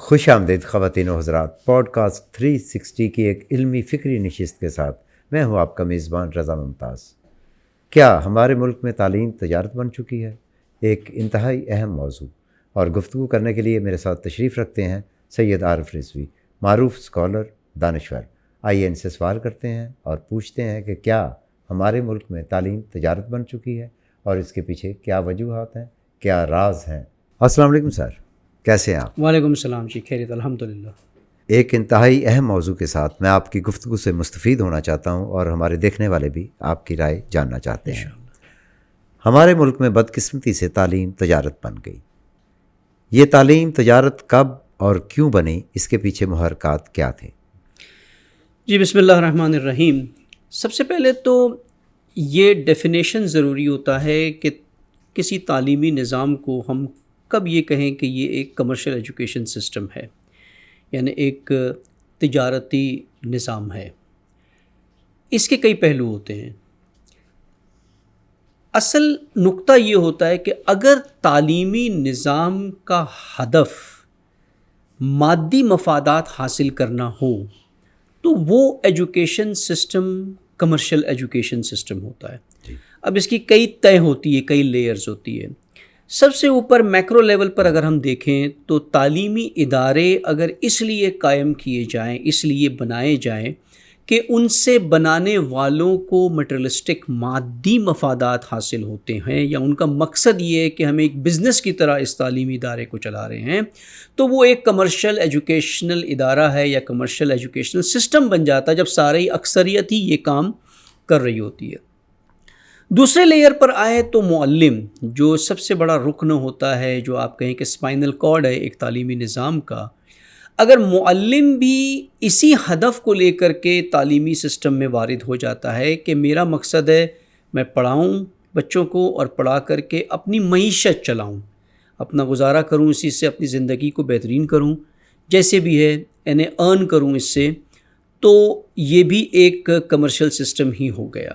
خوش آمدید خواتین و حضرات، پوڈ کاسٹ 360 کی ایک علمی فکری نشست کے ساتھ میں ہوں آپ کا میزبان رضا ممتاز۔ کیا ہمارے ملک میں تعلیم تجارت بن چکی ہے؟ ایک انتہائی اہم موضوع، اور گفتگو کرنے کے لیے میرے ساتھ تشریف رکھتے ہیں سید عارف رضوی، معروف اسکالر، دانشور۔ آئیے ان سے سوال کرتے ہیں اور پوچھتے ہیں کہ کیا ہمارے ملک میں تعلیم تجارت بن چکی ہے اور اس کے پیچھے کیا وجوہات ہیں، کیا راز ہیں۔ السلام علیکم سر، کیسے ہیں آپ؟ وعلیکم السلام جی، خیریت الحمدللہ۔ ایک انتہائی اہم موضوع کے ساتھ میں آپ کی گفتگو سے مستفید ہونا چاہتا ہوں، اور ہمارے دیکھنے والے بھی آپ کی رائے جاننا چاہتے ہیں۔ ہمارے ملک میں بدقسمتی سے تعلیم تجارت بن گئی۔ یہ تعلیم تجارت کب اور کیوں بنی؟ اس کے پیچھے محرکات کیا تھے؟ جی بسم اللہ الرحمن الرحیم۔ سب سے پہلے تو یہ ڈیفینیشن ضروری ہوتا ہے کہ کسی تعلیمی نظام کو ہم کب یہ کہیں کہ یہ ایک کمرشل ایجوکیشن سسٹم ہے، یعنی ایک تجارتی نظام ہے۔ اس کے کئی پہلو ہوتے ہیں۔ اصل نقطہ یہ ہوتا ہے کہ اگر تعلیمی نظام کا ہدف مادی مفادات حاصل کرنا ہو تو وہ education system commercial education system ہوتا ہے۔ اب اس کی کئی طے ہوتی ہے، کئی لیئرز ہوتی ہے۔ سب سے اوپر میکرو لیول پر اگر ہم دیکھیں تو تعلیمی ادارے اگر اس لیے قائم کیے جائیں، اس لیے بنائے جائیں کہ ان سے بنانے والوں کو مٹیریلسٹک مادی مفادات حاصل ہوتے ہیں، یا ان کا مقصد یہ ہے کہ ہم ایک بزنس کی طرح اس تعلیمی ادارے کو چلا رہے ہیں، تو وہ ایک کمرشل ایجوکیشنل ادارہ ہے یا کمرشل ایجوکیشنل سسٹم بن جاتا ہے جب ساری اکثریت ہی یہ کام کر رہی ہوتی ہے۔ دوسرے لیئر پر آئے تو معلم، جو سب سے بڑا رکن ہوتا ہے، جو آپ کہیں کہ اسپائنل کارڈ ہے ایک تعلیمی نظام کا۔ اگر معلم بھی اسی ہدف کو لے کر کے تعلیمی سسٹم میں وارد ہو جاتا ہے کہ میرا مقصد ہے میں پڑھاؤں بچوں کو اور پڑھا کر کے اپنی معیشت چلاؤں، اپنا گزارا کروں، اسی سے اپنی زندگی کو بہترین کروں، جیسے بھی ہے یعنی ارن کروں اس سے، تو یہ بھی ایک کمرشل سسٹم ہی ہو گیا۔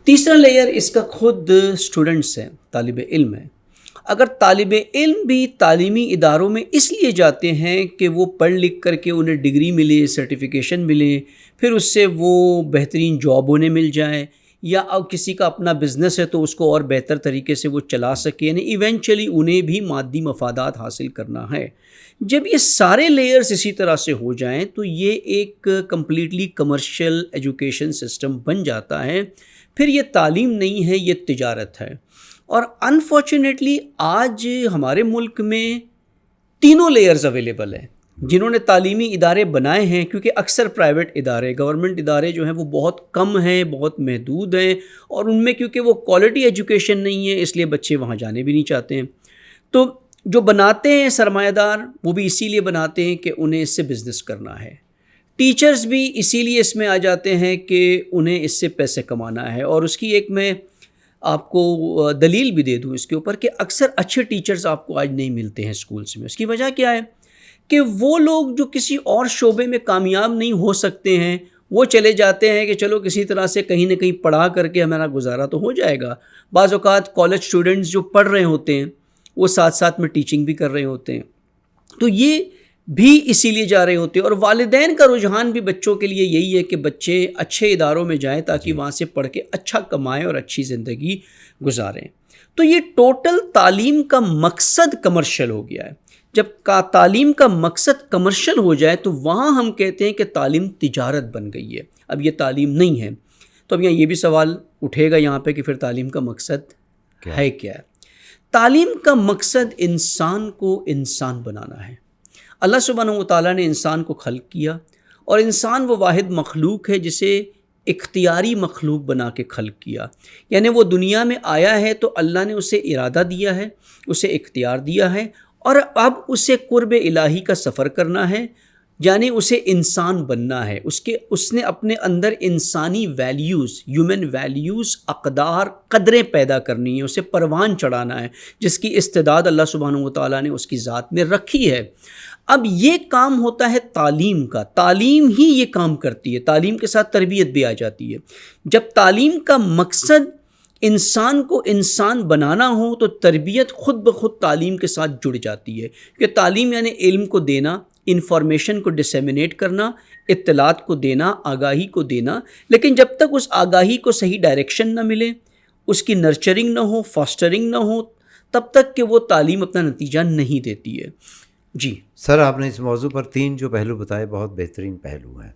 تیسرا لیئر اس کا خود اسٹوڈنٹس ہیں، طالب علم ہیں۔ اگر طالب علم بھی تعلیمی اداروں میں اس لیے جاتے ہیں کہ وہ پڑھ لکھ کر کے انہیں ڈگری ملے، سرٹیفیکیشن ملے، پھر اس سے وہ بہترین جاب انہیں مل جائے، یا کسی کا اپنا بزنس ہے تو اس کو اور بہتر طریقے سے وہ چلا سکے، یعنی ایونچولی انہیں بھی مادی مفادات حاصل کرنا ہے۔ جب یہ سارے لیئرز اسی طرح سے ہو جائیں تو یہ ایک کمپلیٹلی کمرشل ایجوکیشن سسٹم بن جاتا ہے۔ پھر یہ تعلیم نہیں ہے، یہ تجارت ہے۔ اور انفارچونیٹلی آج ہمارے ملک میں تینوں لیئرز اویلیبل ہیں جنہوں نے تعلیمی ادارے بنائے ہیں، کیونکہ اکثر پرائیویٹ ادارے، گورنمنٹ ادارے جو ہیں وہ بہت کم ہیں، بہت محدود ہیں، اور ان میں کیونکہ وہ کوالٹی ایجوکیشن نہیں ہے اس لیے بچے وہاں جانے بھی نہیں چاہتے ہیں۔ تو جو بناتے ہیں سرمایہ دار، وہ بھی اسی لیے بناتے ہیں کہ انہیں اس سے بزنس کرنا ہے۔ ٹیچرز بھی اسی لیے اس میں آ جاتے ہیں کہ انہیں اس سے پیسے کمانا ہے۔ اور اس کی ایک میں آپ کو دلیل بھی دے دوں اس کے اوپر کہ اکثر اچھے ٹیچرز آپ کو آج نہیں ملتے ہیں اسکولس میں۔ اس کی وجہ کیا ہے کہ وہ لوگ جو کسی اور شعبے میں کامیاب نہیں ہو سکتے ہیں، وہ چلے جاتے ہیں کہ چلو کسی طرح سے کہیں نہ کہیں پڑھا کر کے ہمارا گزارا تو ہو جائے گا۔ بعض اوقات کالج اسٹوڈنٹس جو پڑھ رہے ہوتے ہیں وہ ساتھ ساتھ میں ٹیچنگ بھی کر رہے ہوتے ہیں، تو یہ بھی اسی لیے جا رہے ہوتے ہیں۔ اور والدین کا رجحان بھی بچوں کے لیے یہی ہے کہ بچے اچھے اداروں میں جائیں تاکہ وہاں سے پڑھ کے اچھا کمائیں اور اچھی زندگی گزاریں۔ تو یہ ٹوٹل تعلیم کا مقصد کمرشل ہو گیا ہے۔ جب تعلیم کا مقصد کمرشل ہو جائے تو وہاں ہم کہتے ہیں کہ تعلیم تجارت بن گئی ہے، اب یہ تعلیم نہیں ہے۔ تو اب یہ بھی سوال اٹھے گا یہاں پہ کہ پھر تعلیم کا مقصد ہے کیا ہے؟ تعلیم کا مقصد انسان کو انسان بنانا ہے۔ اللہ سبحانہ و تعالیٰ نے انسان کو خلق کیا، اور انسان وہ واحد مخلوق ہے جسے اختیاری مخلوق بنا کے خلق کیا، یعنی وہ دنیا میں آیا ہے تو اللہ نے اسے ارادہ دیا ہے، اسے اختیار دیا ہے، اور اب اسے قرب الہی کا سفر کرنا ہے، یعنی اسے انسان بننا ہے۔ اس نے اپنے اندر انسانی ویلیوز، ہیومن ویلیوز، اقدار، قدریں پیدا کرنی ہیں، اسے پروان چڑھانا ہے، جس کی استعداد اللہ سبحانہ و تعالیٰ نے اس کی ذات میں رکھی ہے۔ اب یہ کام ہوتا ہے تعلیم کا، تعلیم ہی یہ کام کرتی ہے، تعلیم کے ساتھ تربیت بھی آ جاتی ہے۔ جب تعلیم کا مقصد انسان کو انسان بنانا ہو تو تربیت خود بخود تعلیم کے ساتھ جڑ جاتی ہے، کیونکہ تعلیم یعنی علم کو دینا، انفارمیشن کو ڈسیمینیٹ کرنا، اطلاعات کو دینا، آگاہی کو دینا، لیکن جب تک اس آگاہی کو صحیح ڈائریکشن نہ ملے، اس کی نرچرنگ نہ ہو، فاسٹرنگ نہ ہو، تب تک کہ وہ تعلیم اپنا نتیجہ نہیں دیتی ہے۔ جی سر، آپ نے اس موضوع پر 3 جو پہلو بتائے بہت بہترین پہلو ہیں۔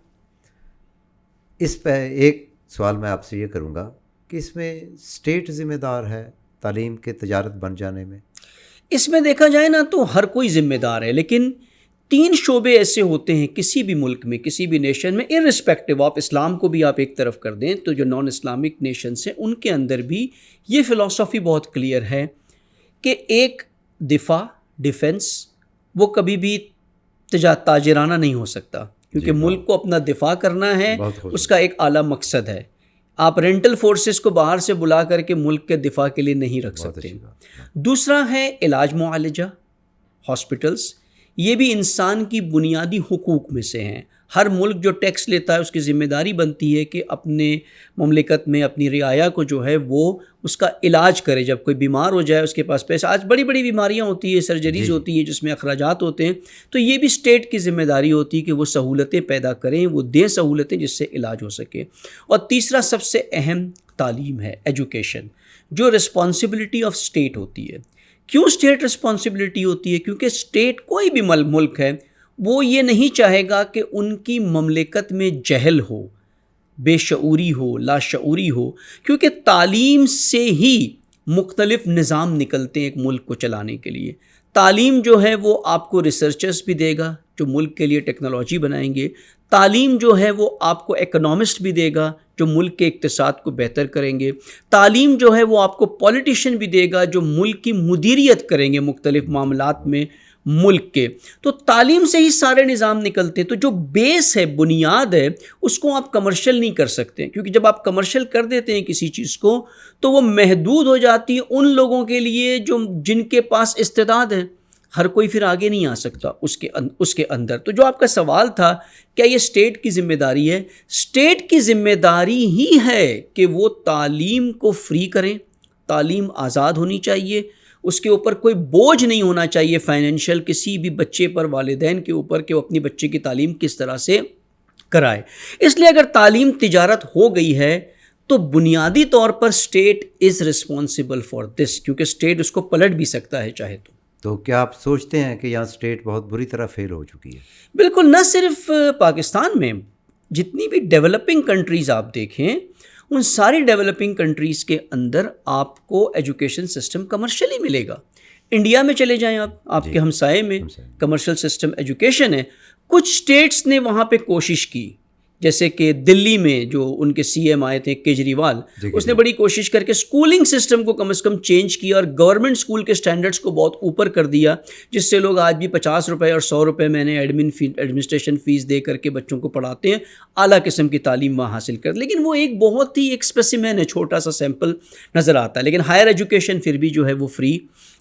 اس پہ ایک سوال میں آپ سے یہ کروں گا کہ اس میں اسٹیٹ ذمہ دار ہے تعلیم کے تجارت بن جانے میں؟ اس میں دیکھا جائے نا تو ہر کوئی ذمہ دار ہے، لیکن 3 شعبے ایسے ہوتے ہیں کسی بھی ملک میں، کسی بھی نیشن میں، ارسپیکٹو آف اسلام کو بھی آپ ایک طرف کر دیں تو جو نان اسلامک نیشنز ہیں ان کے اندر بھی یہ فلسفی بہت کلیئر ہے کہ ایک دفاع، ڈیفنس، وہ کبھی بھی تاجرانہ نہیں ہو سکتا، کیونکہ ملک کو اپنا دفاع کرنا ہے، اس کا ایک اعلیٰ مقصد ہے۔ آپ رینٹل فورسز کو باہر سے بلا کر کے ملک کے دفاع کے لیے نہیں رکھ سکتے۔ دوسرا ہے علاج معالجہ، ہاسپٹلس، یہ بھی انسان کی بنیادی حقوق میں سے ہیں۔ ہر ملک جو ٹیکس لیتا ہے اس کی ذمہ داری بنتی ہے کہ اپنے مملکت میں اپنی رعایا کو جو ہے وہ اس کا علاج کرے، جب کوئی بیمار ہو جائے اس کے پاس پیسہ، آج بڑی بڑی بیماریاں ہوتی ہیں، سرجریز ہوتی ہیں جس میں اخراجات ہوتے ہیں، تو یہ بھی اسٹیٹ کی ذمہ داری ہوتی ہے کہ وہ سہولتیں پیدا کریں، وہ دیں سہولتیں جس سے علاج ہو سکے۔ اور تیسرا سب سے اہم تعلیم ہے، ایجوکیشن، جو رسپانسبلٹی آف اسٹیٹ ہوتی ہے۔ کیوں اسٹیٹ رسپانسبلٹی ہوتی ہے؟ کیونکہ اسٹیٹ کوئی بھی ملک ہے وہ یہ نہیں چاہے گا کہ ان کی مملکت میں جہل ہو، بے شعوری ہو، لاشعوری ہو، کیونکہ تعلیم سے ہی مختلف نظام نکلتے ہیں ایک ملک کو چلانے کے لیے۔ تعلیم جو ہے وہ آپ کو ریسرچرز بھی دے گا جو ملک کے لیے ٹیکنالوجی بنائیں گے، تعلیم جو ہے وہ آپ کو اکنامسٹ بھی دے گا جو ملک کے اقتصاد کو بہتر کریں گے، تعلیم جو ہے وہ آپ کو پولیٹیشین بھی دے گا جو ملک کی مدیریت کریں گے مختلف معاملات میں ملک کے۔ تو تعلیم سے ہی سارے نظام نکلتے ہیں، تو جو بیس ہے، بنیاد ہے، اس کو آپ کمرشل نہیں کر سکتے، کیونکہ جب آپ کمرشل کر دیتے ہیں کسی چیز کو تو وہ محدود ہو جاتی ہے ان لوگوں کے لیے جن کے پاس استعداد ہے، ہر کوئی پھر آگے نہیں آ سکتا اس کے اندر۔ تو جو آپ کا سوال تھا کیا یہ اسٹیٹ کی ذمہ داری ہے، اسٹیٹ کی ذمہ داری ہی ہے کہ وہ تعلیم کو فری کریں، تعلیم آزاد ہونی چاہیے، اس کے اوپر کوئی بوجھ نہیں ہونا چاہیے فائنینشیل کسی بھی بچے پر، والدین کے اوپر، کہ وہ اپنی بچے کی تعلیم کس طرح سے کرائے۔ اس لیے اگر تعلیم تجارت ہو گئی ہے تو بنیادی طور پر state is responsible for this, کیونکہ اسٹیٹ اس کو پلٹ بھی سکتا ہے چاہے تو کیا آپ سوچتے ہیں کہ یہاں اسٹیٹ بہت بری طرح فیل ہو چکی ہے؟ بالکل، نہ صرف پاکستان میں، جتنی بھی ڈیولپنگ کنٹریز آپ دیکھیں، ان ساری ڈیولپنگ کنٹریز کے اندر آپ کو ایجوکیشن سسٹم کمرشلی ملے گا۔ انڈیا میں چلے جائیں آپ کے ہمسائے میں کمرشل سسٹم ایجوکیشن ہے۔ کچھ اسٹیٹس نے وہاں پہ کوشش کی، جیسے کہ دلی میں جو ان کے سی ایم آئے تھے کیجریوال، اس نے بڑی کوشش کر کے اسکولنگ سسٹم کو کم از کم چینج کیا اور گورنمنٹ اسکول کے سٹینڈرڈز کو بہت اوپر کر دیا، جس سے لوگ آج بھی 50 روپے اور 100 روپے مہینے ایڈمنسٹریشن فیس دے کر کے بچوں کو پڑھاتے ہیں، اعلیٰ قسم کی تعلیم وہاں حاصل کر۔ لیکن وہ ایک بہت ہی ایک اسپیسیمن ہے، چھوٹا سا سیمپل نظر آتا ہے، لیکن ہائر ایجوکیشن پھر بھی جو ہے وہ فری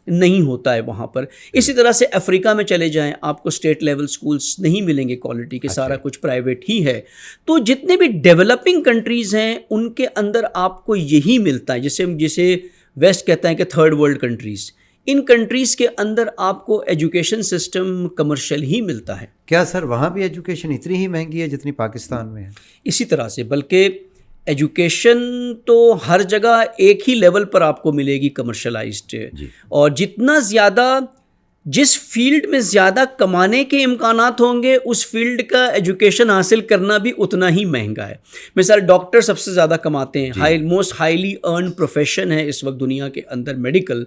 نہیں ہوتا ہے وہاں پر۔ اسی طرح سے افریقہ میں چلے جائیں، آپ کو اسٹیٹ لیول سکولز نہیں ملیں گے کوالٹی کے، سارا کچھ پرائیویٹ ہی ہے۔ تو جتنے بھی ڈیولپنگ کنٹریز ہیں ان کے اندر آپ کو یہی ملتا ہے، جسے ویسٹ کہتا ہے کہ تھرڈ ورلڈ کنٹریز، ان کنٹریز کے اندر آپ کو ایجوکیشن سسٹم کمرشل ہی ملتا ہے۔ کیا سر وہاں بھی ایجوکیشن اتنی ہی مہنگی ہے جتنی پاکستان میں ہے؟ اسی طرح سے، بلکہ ایجوکیشن تو ہر جگہ ایک ہی لیول پر آپ کو ملے گی کمرشلائزڈ، اور جتنا زیادہ جس فیلڈ میں زیادہ کمانے کے امکانات ہوں گے اس فیلڈ کا ایجوکیشن حاصل کرنا بھی اتنا ہی مہنگا ہے۔ مثال ڈاکٹر سب سے زیادہ کماتے ہیں، موسٹ ہائیلی ارن پروفیشن ہے اس وقت دنیا کے اندر میڈیکل،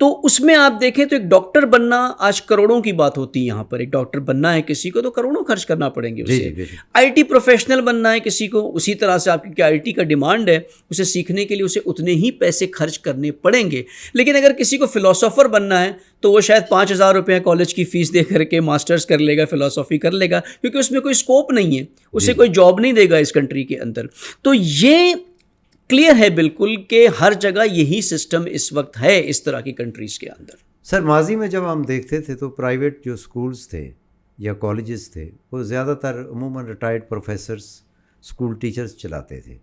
تو اس میں آپ دیکھیں تو ایک ڈاکٹر بننا آج کروڑوں کی بات ہوتی ہے۔ یہاں پر ایک ڈاکٹر بننا ہے کسی کو تو کروڑوں خرچ کرنا پڑیں گے اسے۔ آئی ٹی پروفیشنل بننا ہے کسی کو، اسی طرح سے آپ کی آئی ٹی کا ڈیمانڈ ہے، اسے سیکھنے کے لیے اسے اتنے ہی پیسے خرچ کرنے پڑیں گے۔ لیکن اگر کسی کو فلاسفر بننا ہے تو وہ شاید 5000 روپے کالج کی فیس دے کر کے ماسٹرز کر لے گا، فلاسفی کر لے گا، کیونکہ اس میں کوئی اسکوپ نہیں ہے، اسے کوئی جاب نہیں دے گا اس کنٹری کے اندر۔ تو یہ کلیئر ہے بالکل کہ ہر جگہ یہی سسٹم اس وقت ہے اس طرح کی کنٹریز کے اندر۔ سر ماضی میں جب ہم دیکھتے تھے تو پرائیویٹ جو سکولز تھے یا کالجز تھے وہ زیادہ تر عموماً ریٹائرڈ پروفیسرز، اسکول ٹیچرز چلاتے تھے،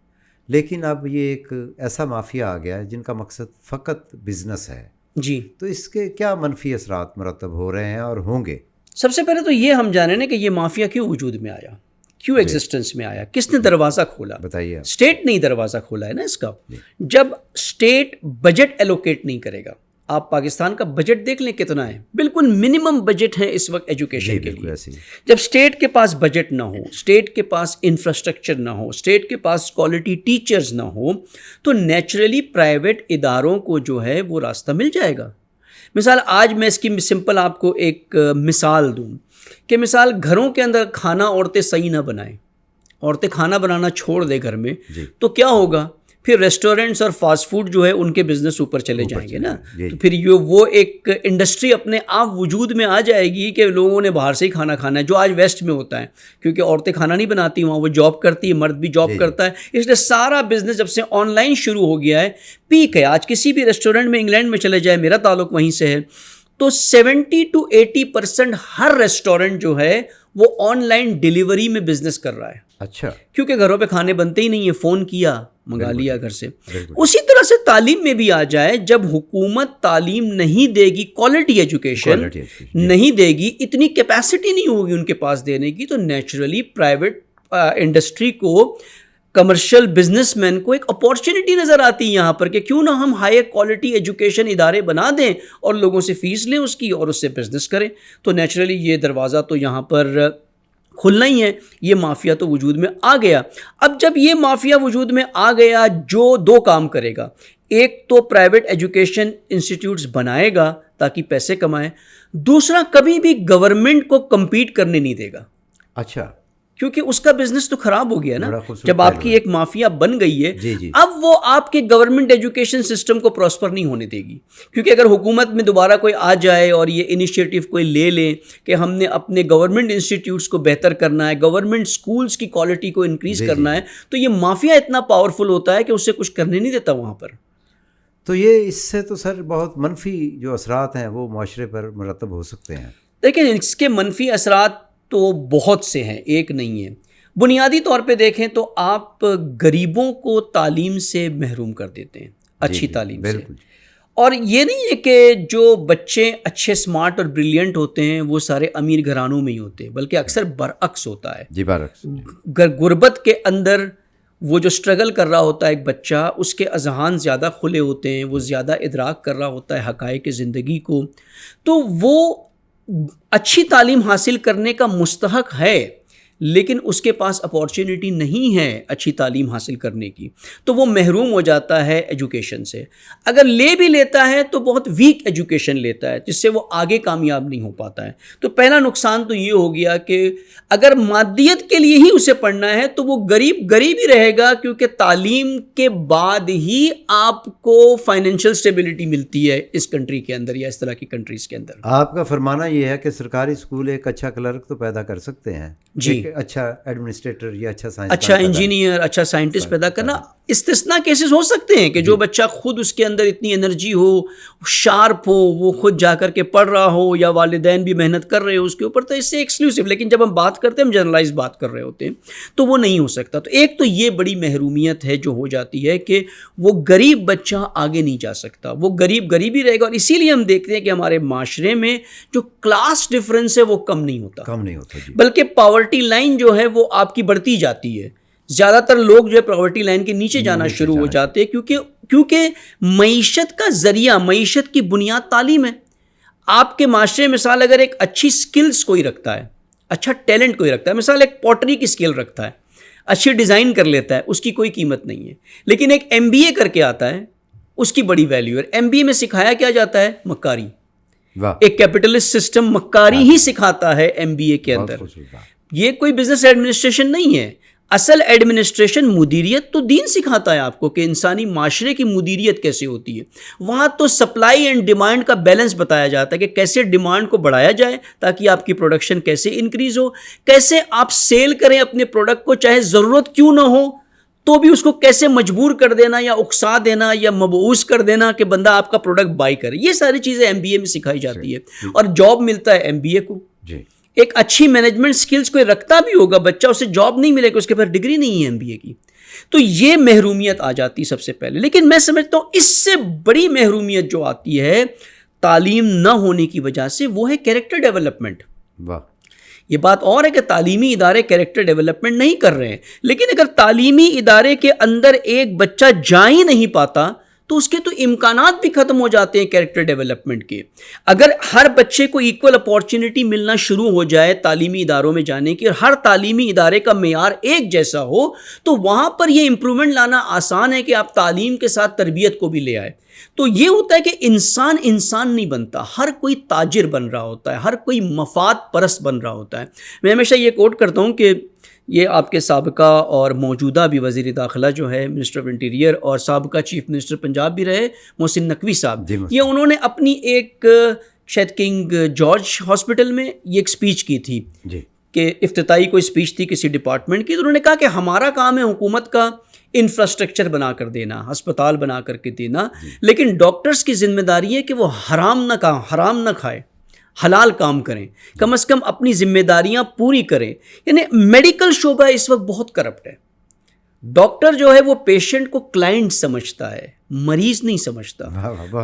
لیکن اب یہ ایک ایسا مافیا آ گیا ہے جن کا مقصد فقط بزنس ہے. جی. تو اس کے کیا منفی اثرات مرتب ہو رہے ہیں اور ہوں گے؟ سب سے پہلے تو یہ ہم جانیں نا کہ یہ مافیا کیوں وجود میں آیا, کیوں ایگزسٹنس میں آیا, کس نے دروازہ کھولا؟ بتائیے. اسٹیٹ نے ہی دروازہ کھولا ہے نا اس کا. جب اسٹیٹ بجٹ ایلوکیٹ نہیں کرے گا, آپ پاکستان کا بجٹ دیکھ لیں کتنا ہے, بالکل منیمم بجٹ ہے اس وقت ایجوکیشن کے لیے. جب اسٹیٹ کے پاس بجٹ نہ ہو, اسٹیٹ کے پاس انفراسٹرکچر نہ ہو, اسٹیٹ کے پاس کوالٹی ٹیچرز نہ ہو, تو نیچرلی پرائیویٹ اداروں کو جو ہے وہ راستہ مل جائے گا. مثال آج میں اس کی سمپل آپ کو ایک مثال دوں کہ مثال گھروں کے اندر کھانا عورتیں صحیح نہ بنائیں, عورتیں کھانا بنانا چھوڑ دیں گھر میں, تو کیا ہوگا؟ پھر ریسٹورینٹس اور فاسٹ فوڈ جو ہے ان کے بزنس اوپر چلے جائیں گے نا. تو پھر یہ وہ ایک انڈسٹری اپنے آپ وجود میں آ جائے گی کہ لوگوں نے باہر سے ہی کھانا کھانا ہے, جو آج ویسٹ میں ہوتا ہے, کیونکہ عورتیں کھانا نہیں بناتی, وہاں وہ جاب کرتی ہے, مرد بھی جاب کرتا ہے, اس لیے سارا بزنس جب سے آن لائن شروع ہو گیا ہے, پیک ہے. آج کسی بھی ریسٹورینٹ میں انگلینڈ میں چلے جائے, میرا تعلق وہیں سے ہے, تو 70 to 80% ہر ریسٹورینٹ جو ہے وہ آن لائن ڈیلیوری میں بزنس کر رہا ہے. اچھا. کیونکہ گھروں پہ کھانے بنتے ہی نہیں ہیں, فون کیا منگا لیا گھر سے. اسی طرح سے تعلیم میں بھی آ جائے, جب حکومت تعلیم نہیں دے گی, کوالٹی ایجوکیشن نہیں دے گی, اتنی کیپیسٹی نہیں ہوگی ان کے پاس دینے کی, تو نیچرلی پرائیویٹ انڈسٹری کو, کمرشل بزنس مین کو ایک اپارچونٹی نظر آتی ہے یہاں پر کہ کیوں نہ ہم ہائر کوالٹی ایجوکیشن ادارے بنا دیں اور لوگوں سے فیس لیں اس کی اور اس سے بزنس کریں. تو نیچرلی یہ دروازہ تو یہاں پر کھلنا ہی ہے. یہ مافیا تو وجود میں آ گیا. اب جب یہ مافیا وجود میں آ گیا, جو دو کام کرے گا, ایک تو پرائیویٹ ایجوکیشن انسٹیٹیوٹس بنائے گا تاکہ پیسے کمائیں, دوسرا کبھی بھی گورنمنٹ کو کمپیٹ کرنے نہیں دے گا. اچھا. کیونکہ اس کا بزنس تو خراب ہو گیا نا جب آپ کی ایک مافیا بن گئی ہے. اب وہ آپ کے گورنمنٹ ایجوکیشن سسٹم کو پراسپر نہیں ہونے دے گی, کیونکہ اگر حکومت میں دوبارہ کوئی آ جائے اور یہ انیشیٹو کوئی لے لیں کہ ہم نے اپنے گورنمنٹ انسٹیٹیوٹس کو بہتر کرنا ہے, گورنمنٹ سکولز کی کوالٹی کو انکریز کرنا ہے, تو یہ مافیا اتنا پاورفل ہوتا ہے کہ اسے کچھ کرنے نہیں دیتا وہاں پر. تو یہ اس سے تو سر بہت منفی جو اثرات ہیں وہ معاشرے پر مرتب ہو سکتے ہیں. دیکھیں اس کے منفی اثرات تو بہت سے ہیں, ایک نہیں ہے. بنیادی طور پہ دیکھیں تو آپ غریبوں کو تعلیم سے محروم کر دیتے ہیں, اچھی تعلیم سے. اور یہ نہیں ہے کہ جو بچے اچھے اسمارٹ اور بریلینٹ ہوتے ہیں وہ سارے امیر گھرانوں میں ہی ہوتے ہیں, بلکہ اکثر برعکس ہوتا ہے. جی برعکس. غربت کے اندر وہ جو اسٹرگل کر رہا ہوتا ہے ایک بچہ, اس کے اذہان زیادہ کھلے ہوتے ہیں, وہ زیادہ ادراک کر رہا ہوتا ہے حقائق زندگی کو, تو وہ اچھی تعلیم حاصل کرنے کا مستحق ہے, لیکن اس کے پاس اپارچونٹی نہیں ہے اچھی تعلیم حاصل کرنے کی, تو وہ محروم ہو جاتا ہے ایجوکیشن سے. اگر لے بھی لیتا ہے تو بہت ویک ایجوکیشن لیتا ہے, جس سے وہ آگے کامیاب نہیں ہو پاتا ہے. تو پہلا نقصان تو یہ ہو گیا کہ اگر مادیت کے لیے ہی اسے پڑھنا ہے تو وہ غریب ہی رہے گا, کیونکہ تعلیم کے بعد ہی آپ کو فائنینشیل اسٹیبلٹی ملتی ہے اس کنٹری کے اندر یا اس طرح کی کنٹریز کے اندر. آپ کا فرمانا یہ ہے کہ سرکاری اسکول ایک اچھا کلرک تو پیدا کر سکتے ہیں, جی, اچھا ایڈمنسٹریٹر یا اچھا انجینئر, اچھا سائنٹسٹ پیدا کرنا. استثناء کیسز ہو سکتے ہیں کہ جو بچہ خود اس کے اندر اتنی انرجی ہو, شارپ ہو, وہ خود جا کر کے پڑھ رہا ہو یا والدین بھی محنت کر رہے ہو اس کے اوپر, تو اس سے ایکسکلوسیو. لیکن جب ہم بات کرتے ہیں, ہم جنرلائز بات کر رہے ہوتے ہیں, تو وہ نہیں ہو سکتا. تو ایک تو یہ بڑی محرومیت ہے جو ہو جاتی ہے کہ وہ غریب بچہ آگے نہیں جا سکتا, وہ غریب ہی رہے گا. اور اسی لیے ہم دیکھتے ہیں کہ ہمارے معاشرے میں جو کلاس ڈفرینس ہے وہ کم نہیں ہوتا, بلکہ پاورٹی لائن جو ہے وہ آپ کی بڑھتی جاتی ہے. زیادہ تر لوگ جو ہے پاورٹی لائن کے نیچے جانا شروع ہو جاتے ہیں, کیونکہ معیشت کا ذریعہ, معیشت کی بنیاد تعلیم ہے. آپ کے معاشرے مثال اگر ایک اچھی سکلز کوئی رکھتا ہے, اچھا ٹیلنٹ کوئی رکھتا ہے, مثال ایک پوٹری کی سکل رکھتا ہے, اچھی ڈیزائن کر لیتا ہے, اس کی کوئی قیمت نہیں ہے. لیکن ایک MBA کر کے آتا ہے, اس کی بڑی ویلیو ہے. MBA میں سکھایا کیا جاتا ہے؟ مکاری. ایک کیپٹلسٹ سسٹم مکاری ہی سکھاتا ہے MBA کے اندر. یہ کوئی بزنس ایڈمنسٹریشن نہیں ہے. اصل ایڈمنسٹریشن مدیریت تو دین سکھاتا ہے آپ کو کہ انسانی معاشرے کی مدیریت کیسے ہوتی ہے. وہاں تو سپلائی اینڈ ڈیمانڈ کا بیلنس بتایا جاتا ہے کہ کیسے ڈیمانڈ کو بڑھایا جائے تاکہ آپ کی پروڈکشن کیسے انکریز ہو, کیسے آپ سیل کریں اپنے پروڈکٹ کو, چاہے ضرورت کیوں نہ ہو تو بھی اس کو کیسے مجبور کر دینا یا اکسا دینا یا مبعوث کر دینا کہ بندہ آپ کا پروڈکٹ بائی کرے. یہ ساری چیزیں MBA میں سکھائی جاتی ہے. اور جاب ملتا ہے MBA کو. ایک اچھی مینجمنٹ سکلز کوئی رکھتا بھی ہوگا بچہ, اسے جاب نہیں ملے گی, اس کے پاس ڈگری نہیں ہے MBA کی. تو یہ محرومیت آ جاتی سب سے پہلے. لیکن میں سمجھتا ہوں اس سے بڑی محرومیت جو آتی ہے تعلیم نہ ہونے کی وجہ سے وہ ہے کیریکٹر ڈیولپمنٹ. واہ. یہ بات اور ہے کہ تعلیمی ادارے کیریکٹر ڈیولپمنٹ نہیں کر رہے ہیں، لیکن اگر تعلیمی ادارے کے اندر ایک بچہ جا ہی نہیں پاتا تو اس کے تو امکانات بھی ختم ہو جاتے ہیں کیریکٹر ڈیولپمنٹ کے. اگر ہر بچے کو ایکول اپارچونٹی ملنا شروع ہو جائے تعلیمی اداروں میں جانے کی، اور ہر تعلیمی ادارے کا معیار ایک جیسا ہو، تو وہاں پر یہ امپرومنٹ لانا آسان ہے کہ آپ تعلیم کے ساتھ تربیت کو بھی لے آئے. تو یہ ہوتا ہے کہ انسان نہیں بنتا، ہر کوئی تاجر بن رہا ہوتا ہے، ہر کوئی مفاد پرست بن رہا ہوتا ہے. میں ہمیشہ یہ کوٹ کرتا ہوں کہ یہ آپ کے سابقہ اور موجودہ بھی وزیر داخلہ جو ہے منسٹر آف انٹیریئر اور سابقہ چیف منسٹر پنجاب بھی رہے محسن نقوی صاحب، یہ انہوں نے اپنی ایک شاید کنگ جارج ہاسپٹل میں یہ ایک اسپیچ کی تھی کہ افتتاحی کوئی اسپیچ تھی کسی ڈپارٹمنٹ کی. تو انہوں نے کہا کہ ہمارا کام ہے حکومت کا انفراسٹرکچر بنا کر دینا، ہسپتال بنا کر کے دینا، لیکن ڈاکٹرز کی ذمہ داری ہے کہ وہ حرام نہ کھائے، حلال کام کریں، کم از کم اپنی ذمہ داریاں پوری کریں. یعنی میڈیکل شعبہ اس وقت بہت کرپٹ ہے. ڈاکٹر جو ہے وہ پیشنٹ کو کلائنٹ سمجھتا ہے، مریض نہیں سمجھتا.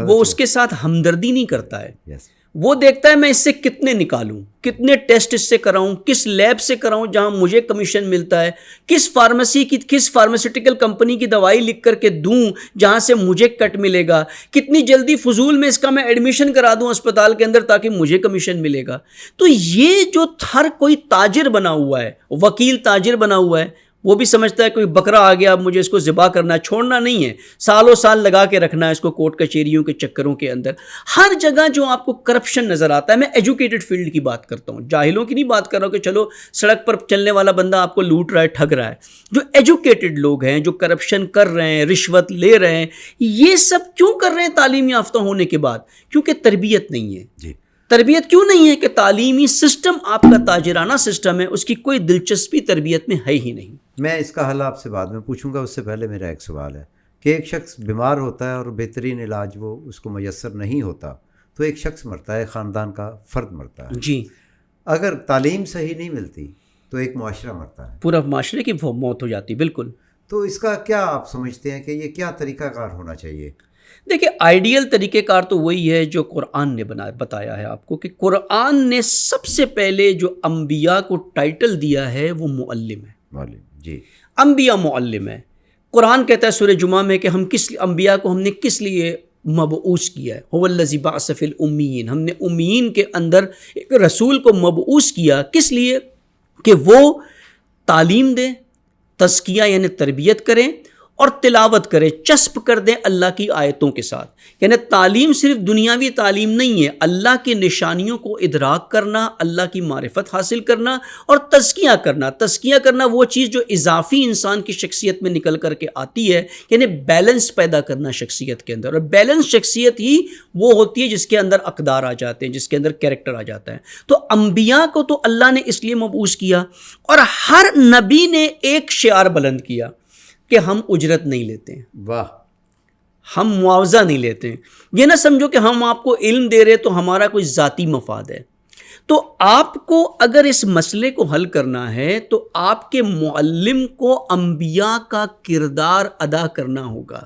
وہ اس کے ساتھ ہمدردی نہیں کرتا ہے. وہ دیکھتا ہے میں اس سے کتنے نکالوں، کتنے ٹیسٹ اس سے کراؤں، کس لیب سے کراؤں جہاں مجھے کمیشن ملتا ہے، کس فارماسیوٹیکل کمپنی کی دوائی لکھ کر کے دوں جہاں سے مجھے کٹ ملے گا، کتنی جلدی فضول میں اس کا میں ایڈمیشن کرا دوں اسپتال کے اندر تاکہ مجھے کمیشن ملے گا. تو یہ جو ہر کوئی تاجر بنا ہوا ہے، وکیل تاجر بنا ہوا ہے، وہ بھی سمجھتا ہے کوئی بکرا آ گیا اب مجھے اس کو ذبح کرنا ہے، چھوڑنا نہیں ہے، سالوں سال لگا کے رکھنا ہے اس کو کورٹ کچہریوں کے چکروں کے اندر. ہر جگہ جو آپ کو کرپشن نظر آتا ہے، میں ایجوکیٹڈ فیلڈ کی بات کرتا ہوں، جاہلوں کی نہیں بات کر رہا ہوں کہ چلو سڑک پر چلنے والا بندہ آپ کو لوٹ رہا ہے، ٹھگ رہا ہے. جو ایجوکیٹڈ لوگ ہیں، جو کرپشن کر رہے ہیں، رشوت لے رہے ہیں، یہ سب کیوں کر رہے ہیں تعلیم یافتہ ہونے کے بعد؟ کیونکہ تربیت نہیں ہے. تربیت کیوں نہیں ہے؟ کہ تعلیمی سسٹم آپ کا تاجرانہ سسٹم ہے، اس کی کوئی دلچسپی تربیت میں ہے ہی نہیں. میں اس کا حل آپ سے بعد میں پوچھوں گا، اس سے پہلے میرا ایک سوال ہے کہ ایک شخص بیمار ہوتا ہے اور بہترین علاج وہ اس کو میسر نہیں ہوتا تو ایک شخص مرتا ہے، خاندان کا فرد مرتا ہے. جی. اگر تعلیم صحیح نہیں ملتی تو ایک معاشرہ مرتا ہے، پورا معاشرے کی موت ہو جاتی. بالکل. تو اس کا کیا آپ سمجھتے ہیں کہ یہ کیا طریقہ کار ہونا چاہیے؟ دیکھیں، آئیڈیل طریقہ کار تو وہی ہے جو قرآن نے بتایا ہے آپ کو، کہ قرآن نے سب سے پہلے جو انبیاء کو ٹائٹل دیا ہے وہ معلم ہے. معلم. جی. انبیاء معلم ہے. قرآن کہتا ہے سورہ جمعہ میں کہ انبیاء کو ہم نے کس لیے مبعوث کیا ہے. هو الذی بعث فی الامیین، ہم نے امیین کے اندر ایک رسول کو مبعوث کیا. کس لیے؟ کہ وہ تعلیم دیں، تزکیہ یعنی تربیت کریں، اور تلاوت کرے، چسپ کر دیں اللہ کی آیتوں کے ساتھ. یعنی تعلیم صرف دنیاوی تعلیم نہیں ہے، اللہ کی نشانیوں کو ادراک کرنا، اللہ کی معرفت حاصل کرنا اور تزکیہ کرنا. تزکیہ کرنا وہ چیز جو اضافی انسان کی شخصیت میں نکل کر کے آتی ہے، یعنی بیلنس پیدا کرنا شخصیت کے اندر. اور بیلنس شخصیت ہی وہ ہوتی ہے جس کے اندر اقدار آ جاتے ہیں، جس کے اندر کیریکٹر آ جاتا ہے. تو انبیاء کو تو اللہ نے اس لیے مبعوث کیا، اور ہر نبی نے ایک شعار بلند کیا کہ ہم اجرت نہیں لیتے ہیں. واہ. ہم معاوضہ نہیں لیتے ہیں. یہ نہ سمجھو کہ ہم آپ کو علم دے رہے تو ہمارا کوئی ذاتی مفاد ہے. تو آپ کو اگر اس مسئلے کو حل کرنا ہے تو آپ کے معلم کو انبیاء کا کردار ادا کرنا ہوگا.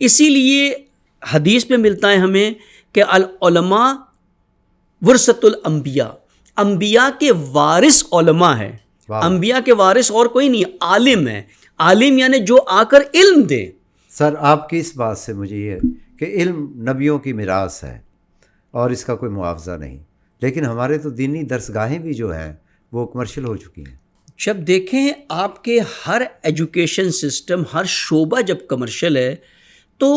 اسی لیے حدیث میں ملتا ہے ہمیں کہ العلماء ورثۃ الانبیاء، انبیاء کے وارث علماء ہے. انبیاء کے وارث اور کوئی نہیں، عالم ہے. عالم یعنی جو آ کر علم دے. سر آپ کی اس بات سے مجھے یہ کہ علم نبیوں کی میراث ہے اور اس کا کوئی معاوضہ نہیں، لیکن ہمارے تو دینی درسگاہیں بھی جو ہیں وہ کمرشل ہو چکی ہیں. جب دیکھیں آپ کے ہر ایجوکیشن سسٹم، ہر شعبہ جب کمرشل ہے تو